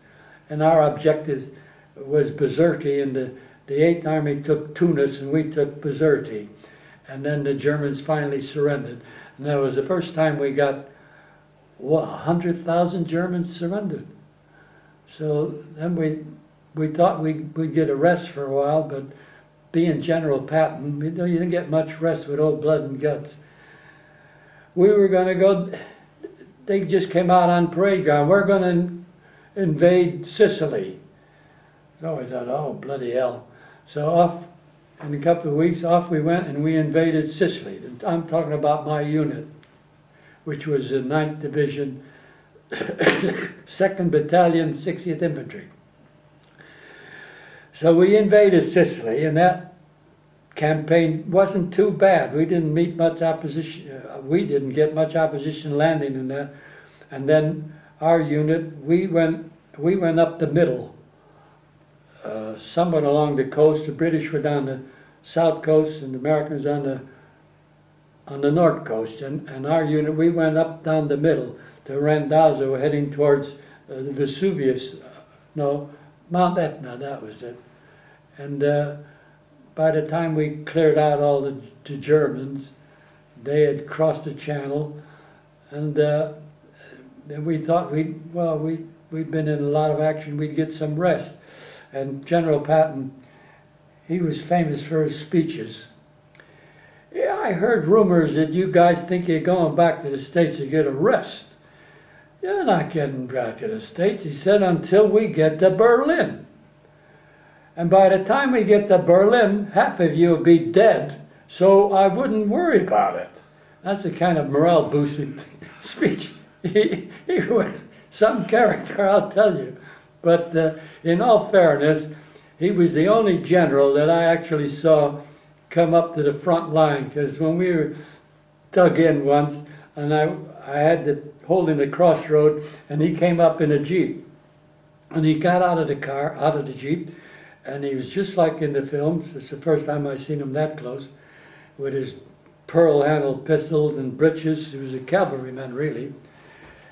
And our objective was Bizerti, and the Eighth Army took Tunis, and we took Bizerti. And then the Germans finally surrendered. And that was the first time we got, 100,000 Germans surrendered. So then we thought we'd get a rest for a while, but being General Patton, you didn't get much rest with old blood and guts. We were going to go, they just came out on parade ground, we're going to invade Sicily. So I thought, oh, bloody hell. So off, in a couple of weeks, off we went, and we invaded Sicily. I'm talking about my unit, which was the 9th Division, 2nd Battalion, 60th Infantry. So we invaded Sicily, and that campaign wasn't too bad. We didn't meet much opposition. We didn't get much opposition landing in that. And then our unit, we went up the middle, somewhat along the coast. The British were down the south coast, and the Americans on the north coast. And our unit, we went up down the middle to Randazzo, heading towards the Vesuvius, Mount Etna, that was it. And by the time we cleared out all the Germans, they had crossed the channel, and we thought we'd been in a lot of action, we'd get some rest. And General Patton, he was famous for his speeches. Yeah, I heard rumors that you guys think you're going back to the States to get a rest. "You're not getting back to the States," he said, "until we get to Berlin. And by the time we get to Berlin, half of you will be dead, so I wouldn't worry about it." That's the kind of morale boosting speech. He was some character, I'll tell you. But in all fairness, he was the only general that I actually saw come up to the front line, because when we were dug in once, and I had to hold in the crossroad, and he came up in a Jeep. And he got out of the Jeep, and he was just like in the films. It's the first time I've seen him that close, with his pearl-handled pistols and breeches. He was a cavalryman, really.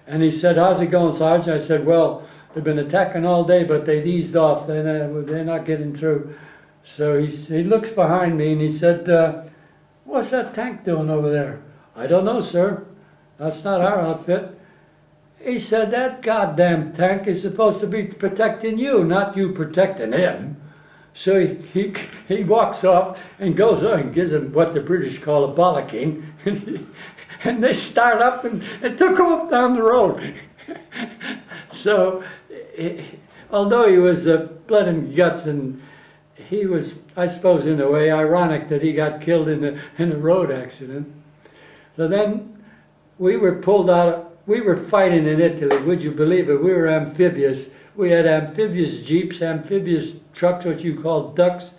And he said, "How's it going, Sergeant?" I said, "Well, they've been attacking all day, but they've eased off. They're not getting through." So he looks behind me, and he said, "What's that tank doing over there?" "I don't know, sir. That's not our outfit." He said, "That goddamn tank is supposed to be protecting you, not you protecting him." So he walks off and goes on and gives him what the British call a bollocking. And they start up and took off down the road. So, although he was blood and guts, and he was, I suppose, in a way, ironic that he got killed in a road accident. So then we were pulled out. We were fighting in Italy. Would you believe it? We were amphibious. We had amphibious jeeps, amphibious trucks, what you call ducks,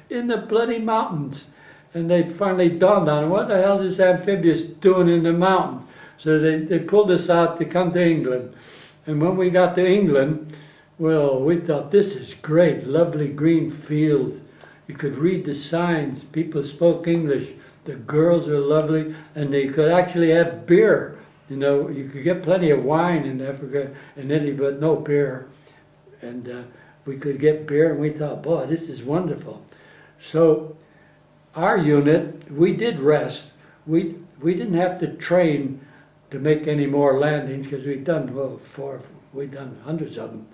in the bloody mountains. And they finally dawned on them, what the hell is this amphibious doing in the mountain? So they pulled us out to come to England. And when we got to England, well, we thought, this is great, lovely green fields. You could read the signs. People spoke English. The girls are lovely, and they could actually have beer. You know, you could get plenty of wine in Africa and Italy, but no beer. And we could get beer, and we thought, boy, this is wonderful. So our unit, we did rest. We didn't have to train to make any more landings, because we'd done hundreds of them.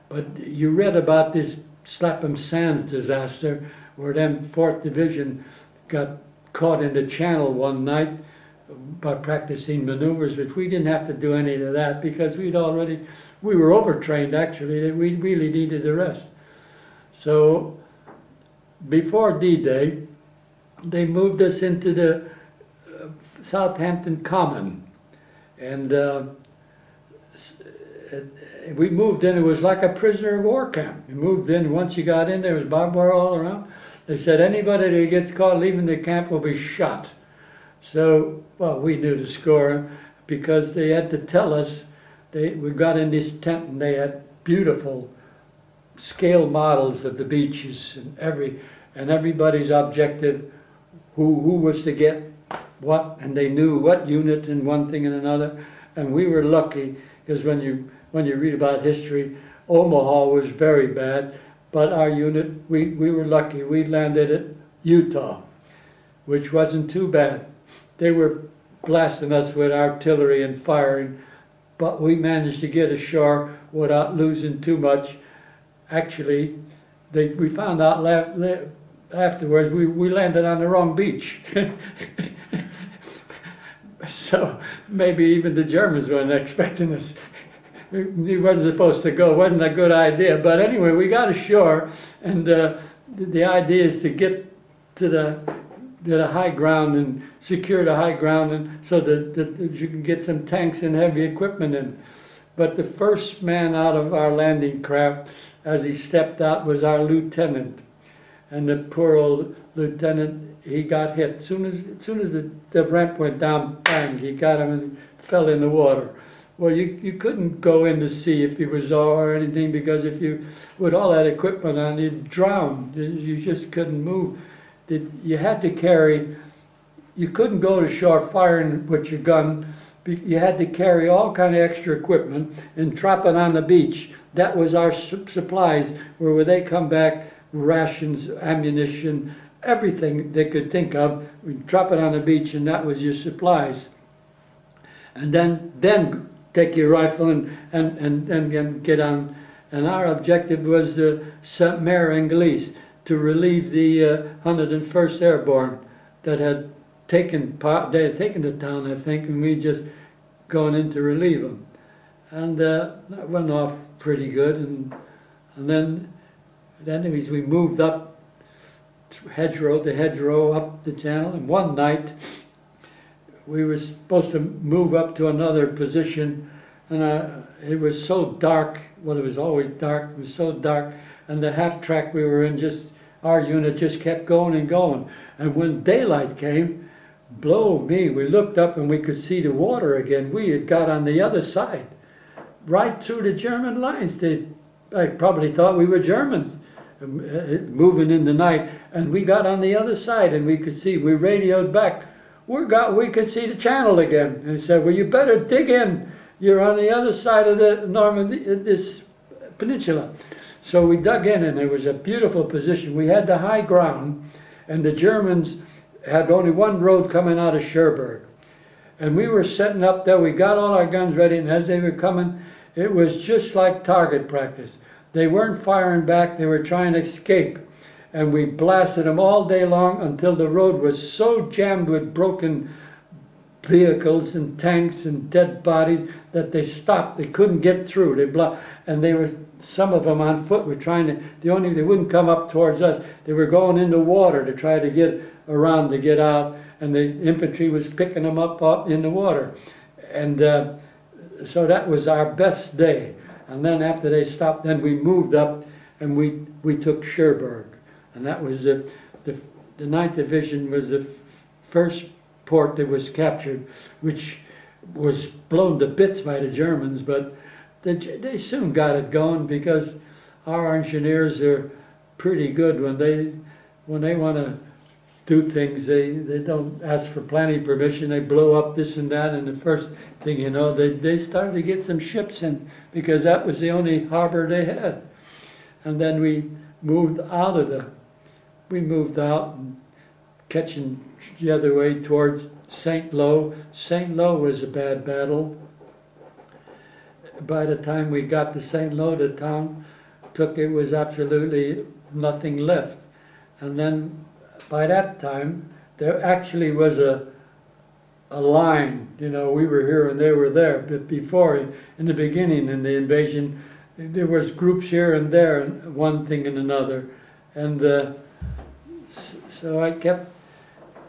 But you read about this Clapham Sands disaster, where them 4th Division got caught in the channel one night by practicing maneuvers, which we didn't have to do any of that, because we were overtrained, actually. We really needed the rest. So before D-Day, they moved us into the Southampton Common. And we moved in, it was like a prisoner of war camp. We moved in, once you got in, there was barbed wire all around. They said anybody that gets caught leaving the camp will be shot. So, well, we knew the score, because they had to tell us. We got in this tent, and they had beautiful scale models of the beaches, and everybody's objective, who was to get what, and they knew what unit and one thing and another. And we were lucky, because when you read about history, Omaha was very bad, but our unit, we were lucky. We landed at Utah, which wasn't too bad. They were blasting us with artillery and firing, but we managed to get ashore without losing too much. Actually, we found out afterwards we landed on the wrong beach. So maybe even the Germans weren't expecting us. He wasn't supposed to go. It wasn't a good idea. But anyway, we got ashore, and the idea is to get to the high ground and secure the high ground, and so that you can get some tanks and heavy equipment in. But the first man out of our landing craft, as he stepped out, was our lieutenant. And the poor old lieutenant, he got hit. As soon as the ramp went down, bang, he got him and fell in the water. Well, you couldn't go in to see if he was or anything, because if you, with all that equipment on, you'd drown. You just couldn't move. You had to carry, you couldn't go to shore firing with your gun. You had to carry all kind of extra equipment and drop it on the beach. That was our supplies, where when they come back, rations, ammunition, everything they could think of, we'd drop it on the beach, and that was your supplies. And then take your rifle and get on. And our objective was the Saint-Mère Anglaise, to relieve the 101st Airborne that had taken the town, I think, and we just going in to relieve them. and that went off pretty good. And then anyways, we moved up hedgerow to hedgerow up the channel, and one night we were supposed to move up to another position, and it was so dark. Well, it was always dark. It was so dark, and the half track we were in, just our unit just kept going and going. And when daylight came, blow me, we looked up and we could see the water again. We had got on the other side, right through the German lines. I probably thought we were Germans moving in the night, and we got on the other side and we could see. We radioed back. We could see the channel again, and he said, "Well, you better dig in. You're on the other side of the Normandy, this peninsula." So we dug in, and it was a beautiful position. We had the high ground, and the Germans had only one road coming out of Cherbourg. And we were setting up there. We got all our guns ready, and as they were coming, it was just like target practice. They weren't firing back. They were trying to escape. And we blasted them all day long until the road was so jammed with broken vehicles and tanks and dead bodies that they stopped. They couldn't get through. And they were, some of them on foot were trying to, they wouldn't come up towards us. They were going into water to try to get around to get out, and the infantry was picking them up in the water. And so that was our best day. And then after they stopped, then we moved up and we took Cherbourg. And that was the 9th Division was the first port that was captured, which was blown to bits by the Germans, but they soon got it going, because our engineers are pretty good when they want to do things. They don't ask for planning permission. They blow up this and that, and the first thing you know, they started to get some ships in, because that was the only harbor they had. And then we moved out and catching the other way towards St. Lo. St. Lo was a bad battle. By the time we got to St. Lo, the town it was absolutely nothing left. And then by that time, there actually was a line. You know, we were here and they were there. But before, in the beginning, in the invasion, there was groups here and there, and one thing and another. And so I kept,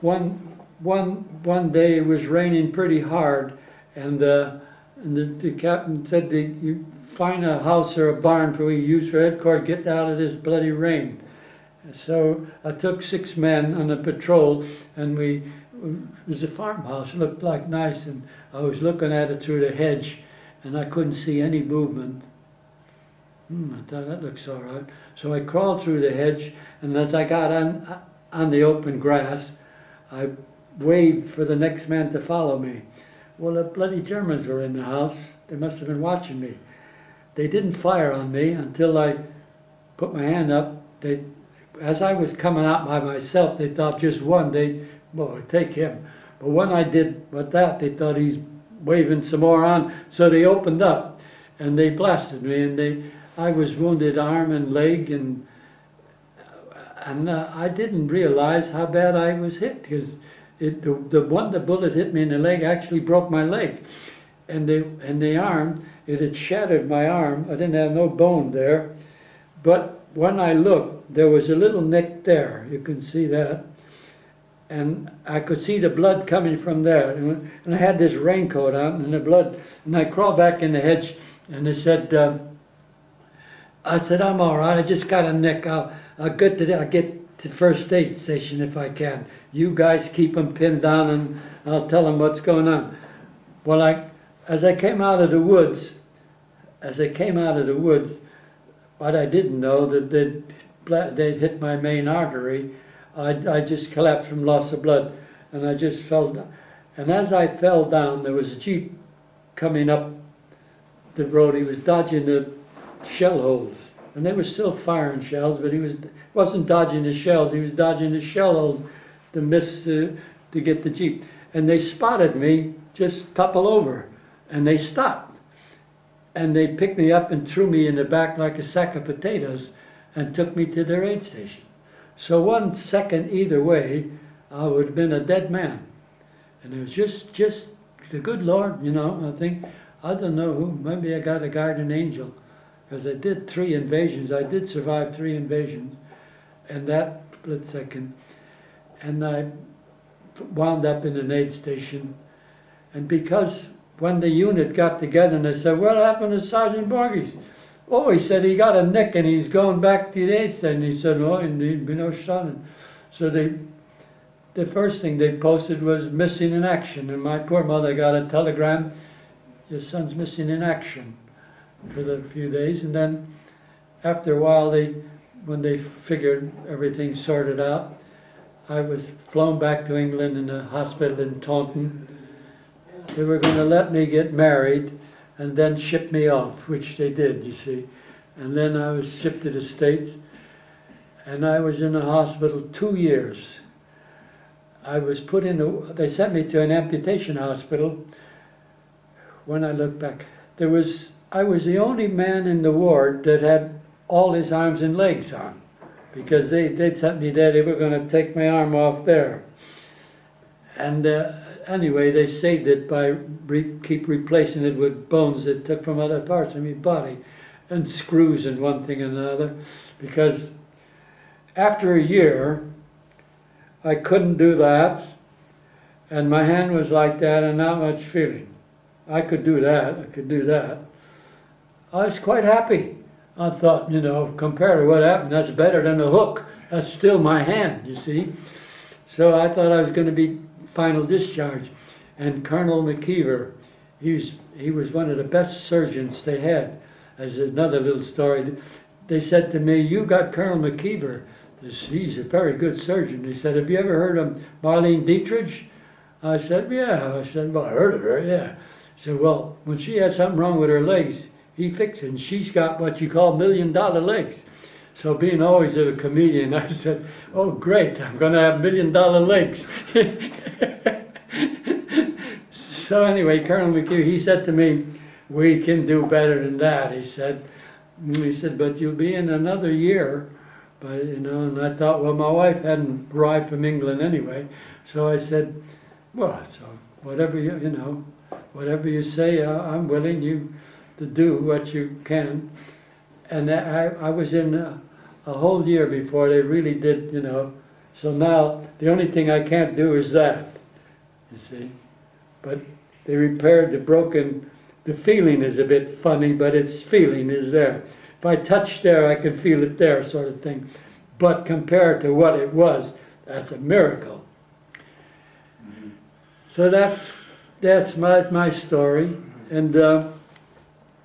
one day it was raining pretty hard, and the captain said, "You find a house or a barn for we use for headquarters, get out of this bloody rain." So I took 6 men on a patrol, and it was a farmhouse. It looked like nice, and I was looking at it through the hedge, and I couldn't see any movement. I thought, that looks all right. So I crawled through the hedge, and as I got on the open grass, I waved for the next man to follow me. Well, the bloody Germans were in the house. They must have been watching me. They didn't fire on me until I put my hand up. As I was coming out by myself, they thought just one, take him. But when I did that, they thought he's waving some more on. So they opened up and they blasted me, and I was wounded arm and leg, and I didn't realize how bad I was hit, because the bullet hit me in the leg actually broke my leg, and the arm, it had shattered my arm. I didn't have no bone there, but when I looked, there was a little nick there. You can see that, and I could see the blood coming from there. And I had this raincoat on, and the blood. And I crawled back in the hedge, and they said, I said, "I'm all right. I just got a nick. I'll get to first aid station if I can. You guys keep them pinned down, and I'll tell them what's going on." Well, as I came out of the woods, what I didn't know, that they'd hit my main artery. I just collapsed from loss of blood, and I just fell down. And as I fell down, there was a Jeep coming up the road. He was dodging the shell holes, and they were still firing shells, but he wasn't dodging the shells. He was dodging the shell holes to miss to get the Jeep. And they spotted me just topple over, and they stopped. And they picked me up and threw me in the back like a sack of potatoes and took me to their aid station. So 1 second either way, I would have been a dead man. And it was just the good Lord, I think. I don't know who, maybe I got a guardian angel, because I did 3 invasions. I did survive 3 invasions in that split second. And I wound up in an aid station. And because when the unit got together and they said, what happened to Sergeant Borges? Oh, he said he got a nick and he's going back to the aid station. He said, oh, indeed, be no shot. So the first thing they posted was missing in action. And my poor mother got a telegram, your son's missing in action, for a few days. And then after a while, when they figured everything sorted out, I was flown back to England in a hospital in Taunton. They were going to let me get married and then ship me off, which they did, you see. And then I was shipped to the States, and I was in the hospital 2 years. I was put in, they sent me to an amputation hospital. When I look back, I was the only man in the ward that had all his arms and legs on, because they'd sent me there, they were going to take my arm off there. And anyway, they saved it by keep replacing it with bones that took from other parts of my body, and screws and one thing and another, because after a year, I couldn't do that, and my hand was like that and not much feeling. I could do that. I was quite happy. I thought, you know, compared to what happened, that's better than a hook. That's still my hand, you see. So I thought I was going to be final discharge. And Colonel McKeever, he was one of the best surgeons they had. As another little story, they said to me, you got Colonel McKeever. He's a very good surgeon. They said, have you ever heard of Marlene Dietrich? I said, yeah. I said, well, I heard of her, yeah. He said, well, when she had something wrong with her legs, he fixed it, and she's got what you call $1 million legs. So being always a comedian, I said, oh, great, I'm going to have $1 million legs. So anyway, Colonel McHugh, he said to me, we can do better than that, he said, but you'll be in another year. But, you know, and I thought, well, my wife hadn't arrived from England anyway. So I said, well, so whatever whatever you say, I'm willing to do what you can. And I was in a whole year before they really did, you know. So now the only thing I can't do is that, you see. But they repaired the feeling is a bit funny, but its feeling is there. If I touch there, I can feel it there, sort of thing. But compared to what it was, that's a miracle. Mm-hmm. So that's my story. And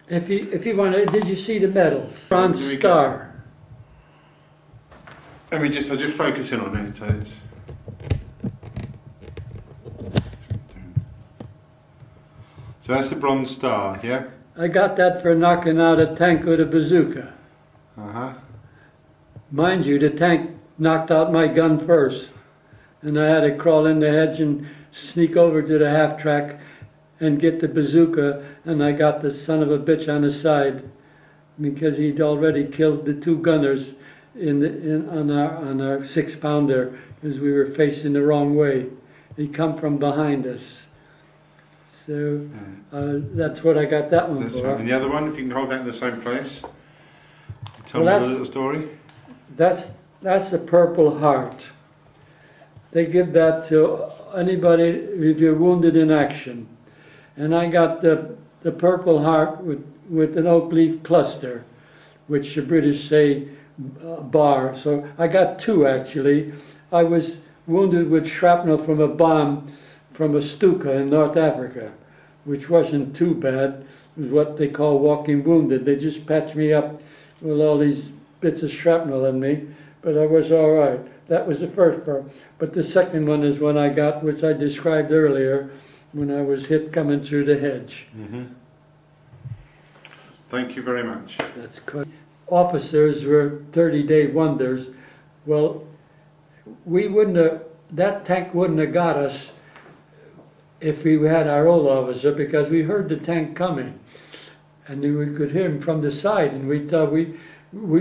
if you want to, did you see the medals? Bronze Star. I'll just focus in on it. So it's that's the Bronze Star, yeah? I got that for knocking out a tank with a bazooka. Uh-huh. Mind you, the tank knocked out my gun first. And I had to crawl in the hedge and sneak over to the half-track and get the bazooka, and I got the son of a bitch on the side because he'd already killed the 2 gunners on our 6-pounder because we were facing the wrong way. He come from behind us. So that's what I got that one for. Right. And the other one, if you can hold that in the same place. Tell me a little story. That's the Purple Heart. They give that to anybody if you're wounded in action. And I got the Purple Heart with an oak leaf cluster, which the British say bar. So I got 2 actually. I was wounded with shrapnel from a bomb from a Stuka in North Africa, which wasn't too bad. It was what they call walking wounded. They just patched me up with all these bits of shrapnel in me, but I was all right. That was the first part. But the second one is one I got, which I described earlier, when I was hit coming through the hedge. Mm-hmm. Thank you very much. That's quite. Officers were 30-day wonders. Well, that tank wouldn't have got us if we had our old officer, because we heard the tank coming. And we could hear him from the side, and we thought we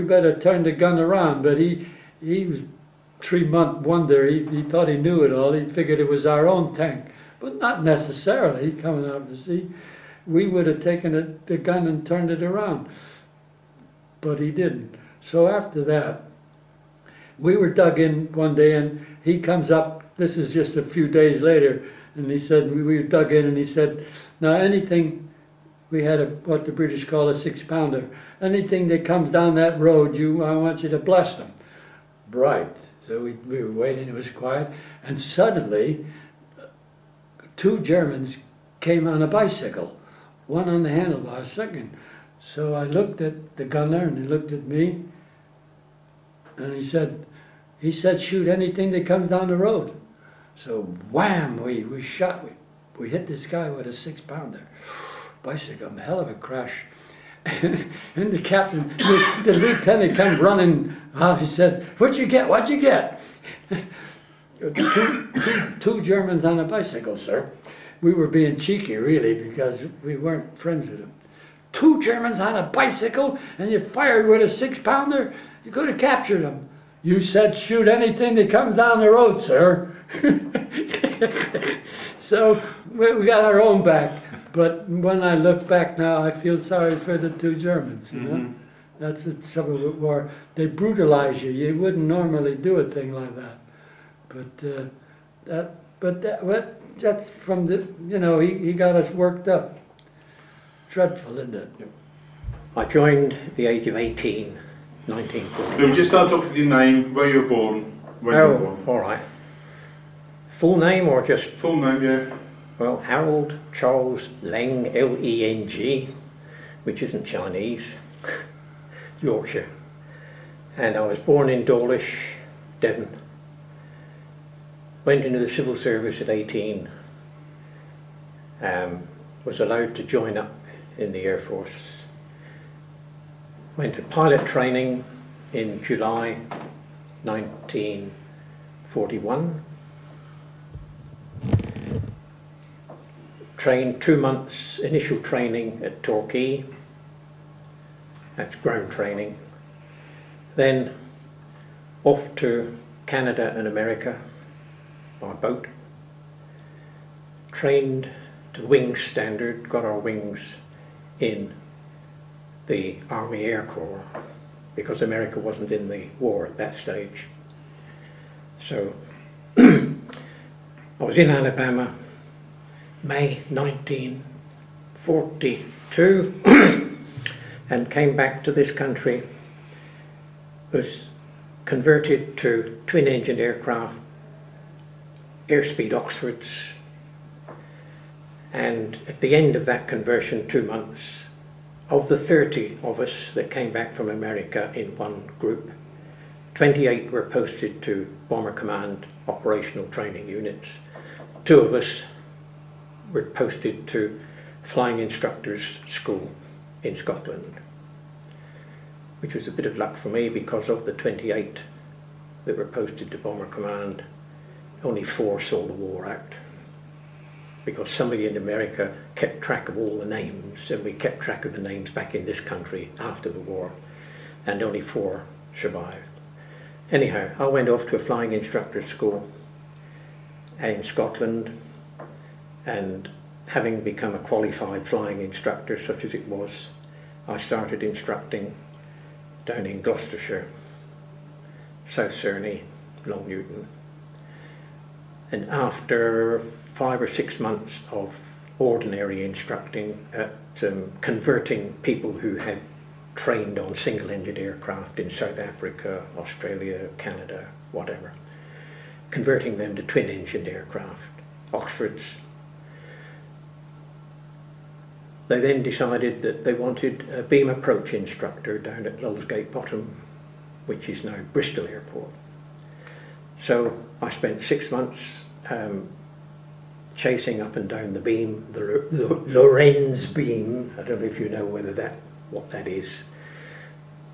better turn the gun around. But he was 3-month wonder. He thought he knew it all. He figured it was our own tank, but not necessarily coming out to sea. we would have taken the gun and turned it around. But he didn't. So after that, we were dug in one day, and he comes up, this is just a few days later, and he said, we were dug in, and he said, now anything, we had what the British call a 6-pounder, anything that comes down that road, I want you to blast them. Right. So we were waiting, it was quiet, and suddenly 2 Germans came on a bicycle, one on the handlebar, second. So I looked at the gunner, and he looked at me, and he said, shoot anything that comes down the road. So wham, we shot, we hit this guy with a 6-pounder. Bicycle, a hell of a crash. And the captain, the lieutenant come running out, he said, what'd you get, what'd you get? two Germans on a bicycle, sir. We were being cheeky, really, because we weren't friends with them. 2 Germans on a bicycle, and you fired with a 6-pounder? You could have captured them. You said shoot anything that comes down the road, sir. So we got our own back. But when I look back now, I feel sorry for the 2 Germans, you know? That's the trouble with war. They brutalize you. You wouldn't normally do a thing like that. That's from the, you know, he got us worked up. Dreadful, isn't it? I joined at the age of 18, 1940. So we just start off with your name, where you were born, when you were born. All right. Full name or just? Full name, yeah. Well, Harold Charles Leng, L-E-N-G, which isn't Chinese, Yorkshire. And I was born in Dawlish, Devon. Went into the civil service at 18. Was allowed to join up in the Air Force. Went to pilot training in July 1941. Trained 2 months initial training at Torquay. That's ground training. Then off to Canada and America by boat. Trained to wing standard, got our wings in the Army Air Corps because America wasn't in the war at that stage. So I was in Alabama, May 1942 and came back to this country, was converted to twin-engine aircraft, airspeed Oxfords, and at the end of that conversion, 2 months, of the 30 of us that came back from America in one group, 28 were posted to Bomber Command operational training units. 2 of us were posted to Flying Instructors School in Scotland, which was a bit of luck for me because of the 28 that were posted to Bomber Command, only 4 saw the war out. Because somebody in America kept track of all the names, and we kept track of the names back in this country after the war, and only 4 survived. Anyhow, I went off to a flying instructor school in Scotland, and having become a qualified flying instructor, such as it was, I started instructing down in Gloucestershire, South Cerney, Long Newton. And after 5 or 6 months of ordinary instructing at converting people who had trained on single-engine aircraft in South Africa, Australia, Canada, whatever, converting them to twin-engine aircraft, Oxfords. They then decided that they wanted a beam approach instructor down at Lulsgate Bottom, which is now Bristol Airport. So I spent 6 months chasing up and down the beam, the Lorenz beam. I don't know if you know what that is.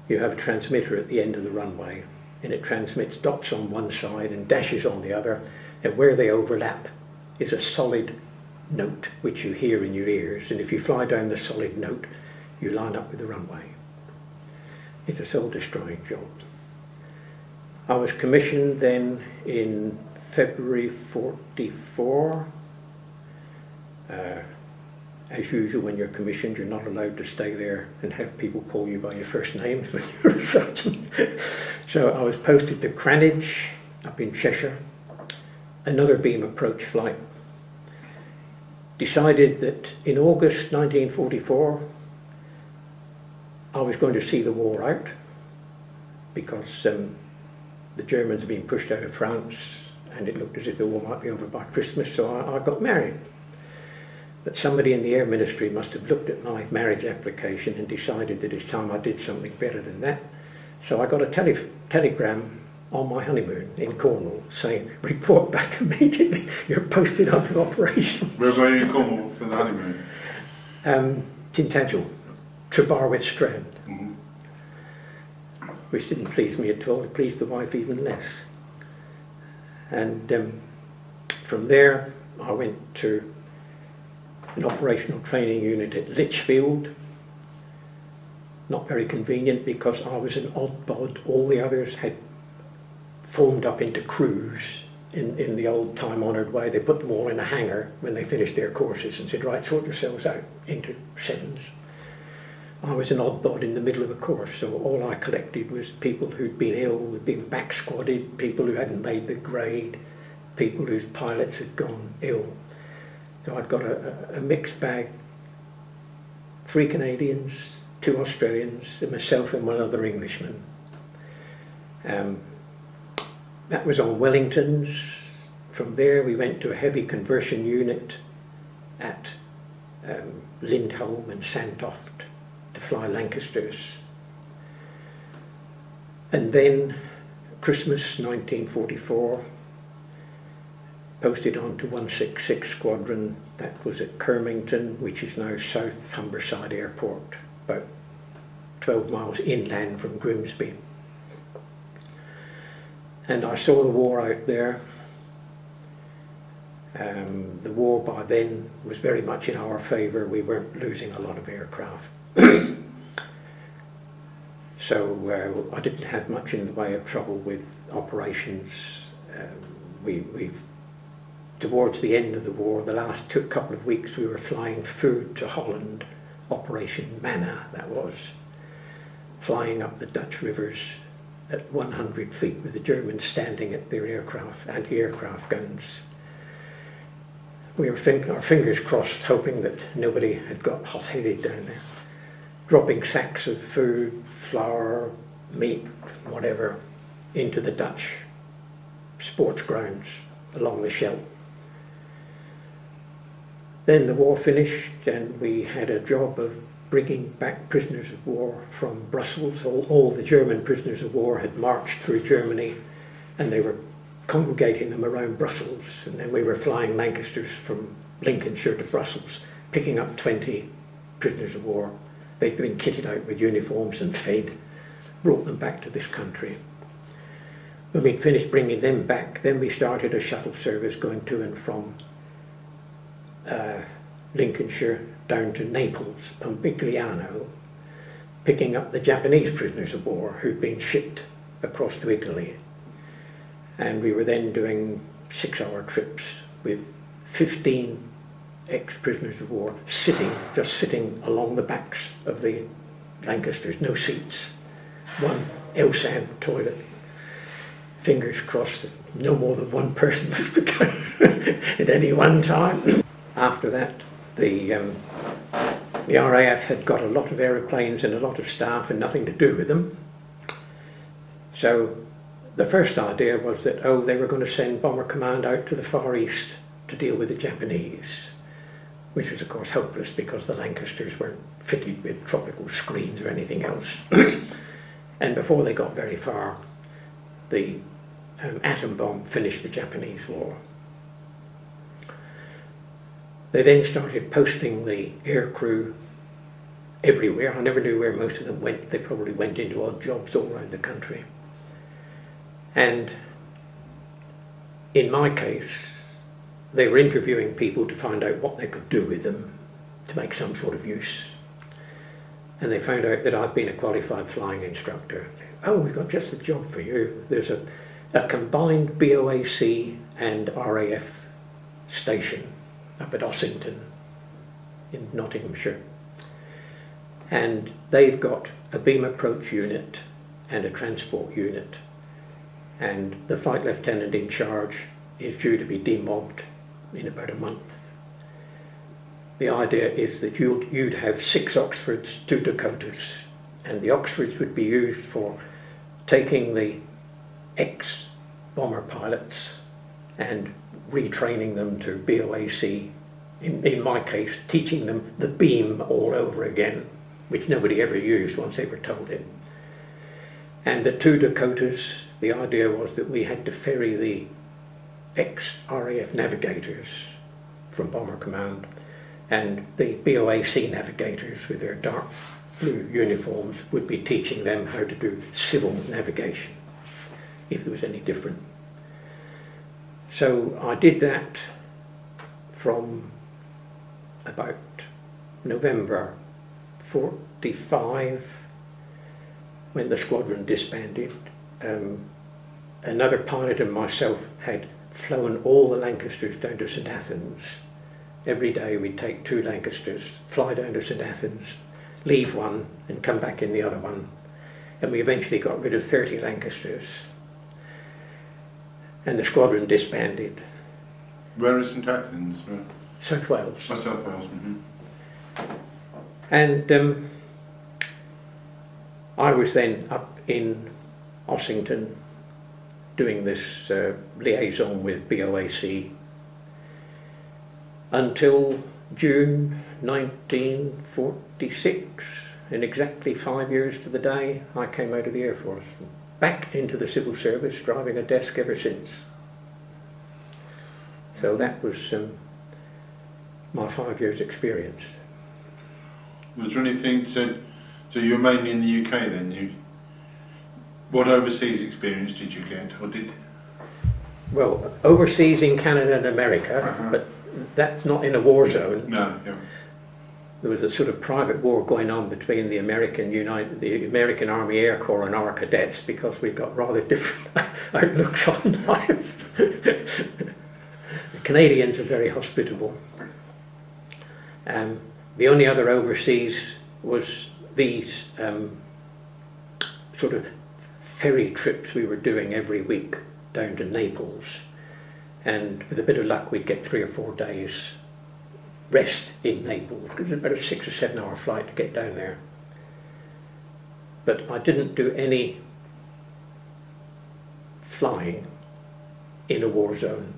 You have a transmitter at the end of the runway, and it transmits dots on one side and dashes on the other, and where they overlap is a solid note which you hear in your ears, and if you fly down the solid note, you line up with the runway. It's a soul-destroying job. I was commissioned then in February 44. as usual, when you're commissioned, you're not allowed to stay there and have people call you by your first names when you're a sergeant. So I was posted to Cranage, up in Cheshire, another beam approach flight. Decided that in August 1944, I was going to see the war out, because the Germans had been pushed out of France and it looked as if the war might be over by Christmas, so I got married. But somebody in the Air Ministry must have looked at my marriage application and decided that it's time I did something better than that. So I got a telegram on my honeymoon in Cornwall saying, report back immediately, you're posted onto operation. Where were you in Cornwall for the honeymoon? Tintagel, Trebarwith Strand. Mm-hmm. Which didn't please me at all, it pleased the wife even less. And from there I went to an operational training unit at Lichfield. Not very convenient because I was an odd bod. All the others had formed up into crews in the old time-honoured way. They put them all in a hangar when they finished their courses and said, right, sort yourselves out into sevens. I was an odd bod in the middle of a course, so all I collected was people who'd been ill, who'd been back-squadded, people who hadn't made the grade, people whose pilots had gone ill. So I'd got a mixed bag, 3 Canadians, 2 Australians, and myself and 1 other Englishman. That was on Wellingtons. From there we went to a heavy conversion unit at Lindholm and Sandtoft to fly Lancasters. And then Christmas 1944, posted on to 166 Squadron. That was at Kermington, which is now South Humberside Airport, about 12 miles inland from Grimsby. And I saw the war out there. The war by then was very much in our favour. We weren't losing a lot of aircraft. So I didn't have much in the way of trouble with operations. We've towards the end of the war, the last couple of weeks, we were flying food to Holland, Operation Manna, that was, flying up the Dutch rivers at 100 feet with the Germans standing at their aircraft, anti-aircraft guns. We were our fingers crossed, hoping that nobody had got hot-headed down there, dropping sacks of food, flour, meat, whatever, into the Dutch sports grounds along the Scheldt. Then the war finished and we had a job of bringing back prisoners of war from Brussels. All the German prisoners of war had marched through Germany and they were congregating them around Brussels, and then we were flying Lancasters from Lincolnshire to Brussels, picking up 20 prisoners of war. They'd been kitted out with uniforms and fed, brought them back to this country. When we'd finished bringing them back, then we started a shuttle service going to and from Lincolnshire down to Naples, Pompigliano, picking up the Japanese prisoners of war who'd been shipped across to Italy. And we were then doing 6-hour trips with 15 ex-prisoners of war just sitting along the backs of the Lancasters, no seats, one Elsan toilet. Fingers crossed that no more than one person was to go at any one time. After that, the RAF had got a lot of aeroplanes and a lot of staff and nothing to do with them. So the first idea was that, they were going to send Bomber Command out to the Far East to deal with the Japanese, which was of course hopeless because the Lancasters weren't fitted with tropical screens or anything else. And before they got very far, the atom bomb finished the Japanese war. They then started posting the air crew everywhere. I never knew where most of them went. They probably went into odd jobs all around the country. And in my case, they were interviewing people to find out what they could do with them to make some sort of use. And they found out that I'd been a qualified flying instructor. Oh, we've got just the job for you. There's a combined BOAC and RAF station up at Ossington, in Nottinghamshire. And they've got a beam approach unit and a transport unit. And the flight lieutenant in charge is due to be demobbed in about a month. The idea is that you'd have 6 Oxfords, 2 Dakotas, and the Oxfords would be used for taking the ex-bomber pilots and retraining them to BOAC, in my case, teaching them the beam all over again, which nobody ever used once they were told it. And the 2 Dakotas, the idea was that we had to ferry the ex-RAF navigators from Bomber Command, and the BOAC navigators with their dark blue uniforms would be teaching them how to do civil navigation, if there was any different. So I did that from about November 45, when the squadron disbanded. Another pilot and myself had flown all the Lancasters down to St Athens. Every day we'd take 2 Lancasters, fly down to St Athens, leave one and come back in the other one. And we eventually got rid of 30 Lancasters. And the squadron disbanded. Where is St Athens? South Wales. Oh, South Wales. And I was then up in Ossington doing this liaison with BOAC until June 1946. In exactly 5 years to the day, I came out of the Air Force. Back into the civil service, driving a desk ever since. So that was my 5 years experience. Was there anything, so you were mainly in the UK then? What overseas experience did you get, or did? Well, overseas in Canada and America, but that's not in a war zone. No, yeah. There was a sort of private war going on between the American Army Air Corps and our cadets, because we've got rather different outlooks on life. The Canadians are very hospitable. The only other overseas was these sort of ferry trips we were doing every week down to Naples, and with a bit of luck we'd get 3 or 4 days rest in Naples, because it was about a 6 or 7 hour flight to get down there. But I didn't do any flying in a war zone.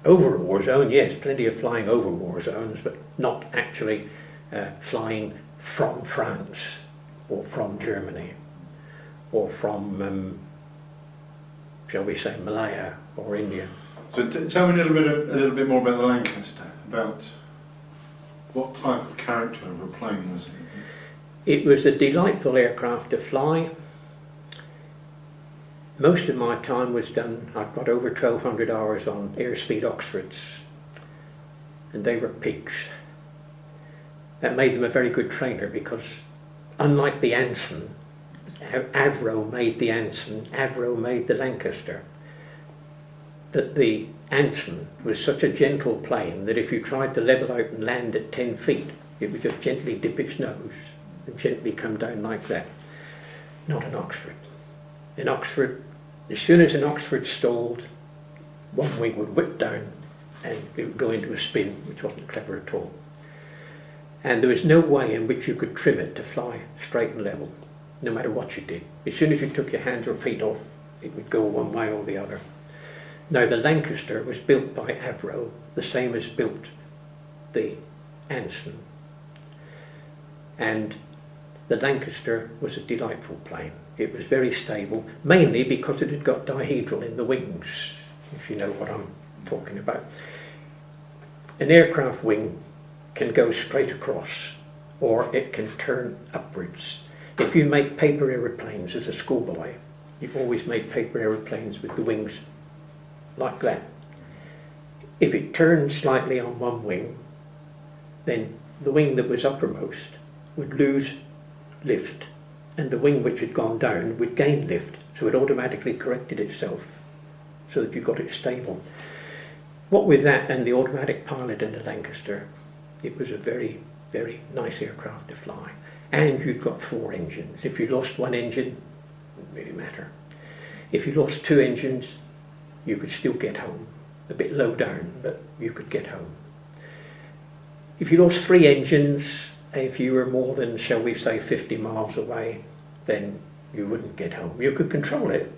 Over a war zone, yes, plenty of flying over war zones, but not actually flying from France or from Germany or from, shall we say, Malaya or India. So tell me a little bit more about the Lancaster, about what type of character of a plane was it? It was a delightful aircraft to fly. Most of my time was done, I've got over 1,200 hours on airspeed Oxfords, and they were pigs. That made them a very good trainer, because unlike the Anson, Avro made the Anson, Avro made the Lancaster, that the Anson was such a gentle plane that if you tried to level out and land at 10 feet, it would just gently dip its nose and gently come down like that. Not an Oxford. In Oxford, as soon as an Oxford stalled, one wing would whip down and it would go into a spin, which wasn't clever at all. And there was no way in which you could trim it to fly straight and level, no matter what you did. As soon as you took your hands or feet off, it would go one way or the other. Now the Lancaster was built by Avro, the same as built the Anson. And the Lancaster was a delightful plane. It was very stable, mainly because it had got dihedral in the wings, if you know what I'm talking about. An aircraft wing can go straight across, or it can turn upwards. If you make paper aeroplanes as a schoolboy, you've always made paper aeroplanes with the wings like that. If it turned slightly on one wing, then the wing that was uppermost would lose lift, and the wing which had gone down would gain lift, so it automatically corrected itself so that you got it stable. What with that and the automatic pilot in the Lancaster, it was a very very nice aircraft to fly. And you'd got 4 engines. If you lost one engine, it didn't really matter. If you lost 2 engines, you could still get home. A bit low down, but you could get home. If you lost 3 engines, if you were more than, shall we say, 50 miles away, then you wouldn't get home. You could control it,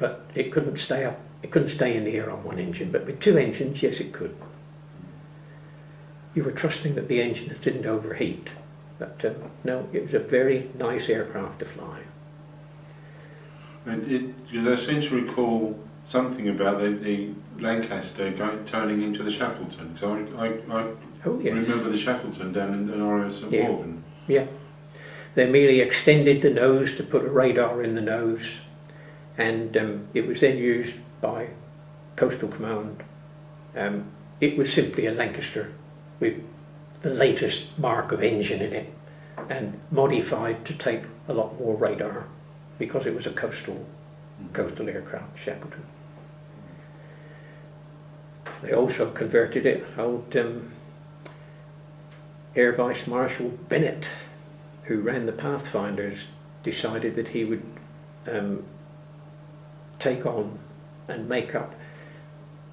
but it couldn't stay up. It couldn't stay in the air on one engine. But with 2 engines, yes, it could. You were trusting that the engines didn't overheat. But no, it was a very nice aircraft to fly. Because I seem to recall something about the Lancaster turning into the Shackleton. So I Oh, yes. remember the Shackleton down in St Yeah. Morgan. Yeah. They merely extended the nose to put a radar in the nose, and it was then used by Coastal Command. It was simply a Lancaster with the latest mark of engine in it, and modified to take a lot more radar because it was a coastal aircraft, Shackleton. They also converted it. Old Air Vice Marshal Bennett, who ran the Pathfinders, decided that he would take on and make up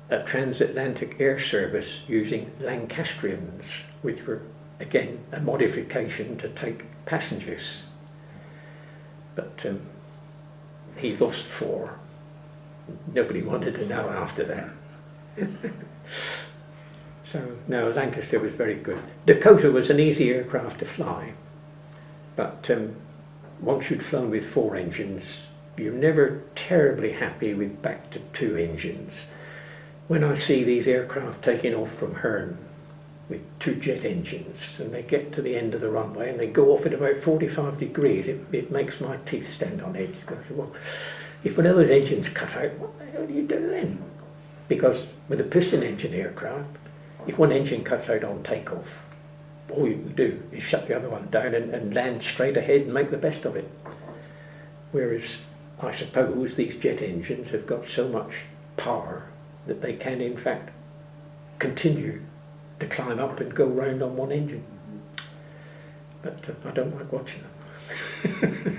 a transatlantic air service using Lancastrians, which were again a modification to take passengers. But he lost 4. Nobody wanted to know after that. So no, Lancaster was very good. Dakota was an easy aircraft to fly, but once you'd flown with 4 engines, you're never terribly happy with back to 2 engines. When I see these aircraft taking off from Herne with 2 jet engines, and they get to the end of the runway and they go off at about 45 degrees, it makes my teeth stand on edge. Because, well, if one of those engines cut out, what the hell do you do then? Because with a piston engine aircraft, if one engine cuts out on takeoff, all you can do is shut the other one down and land straight ahead and make the best of it. Whereas I suppose these jet engines have got so much power that they can in fact continue to climb up and go round on one engine. But I don't like watching them.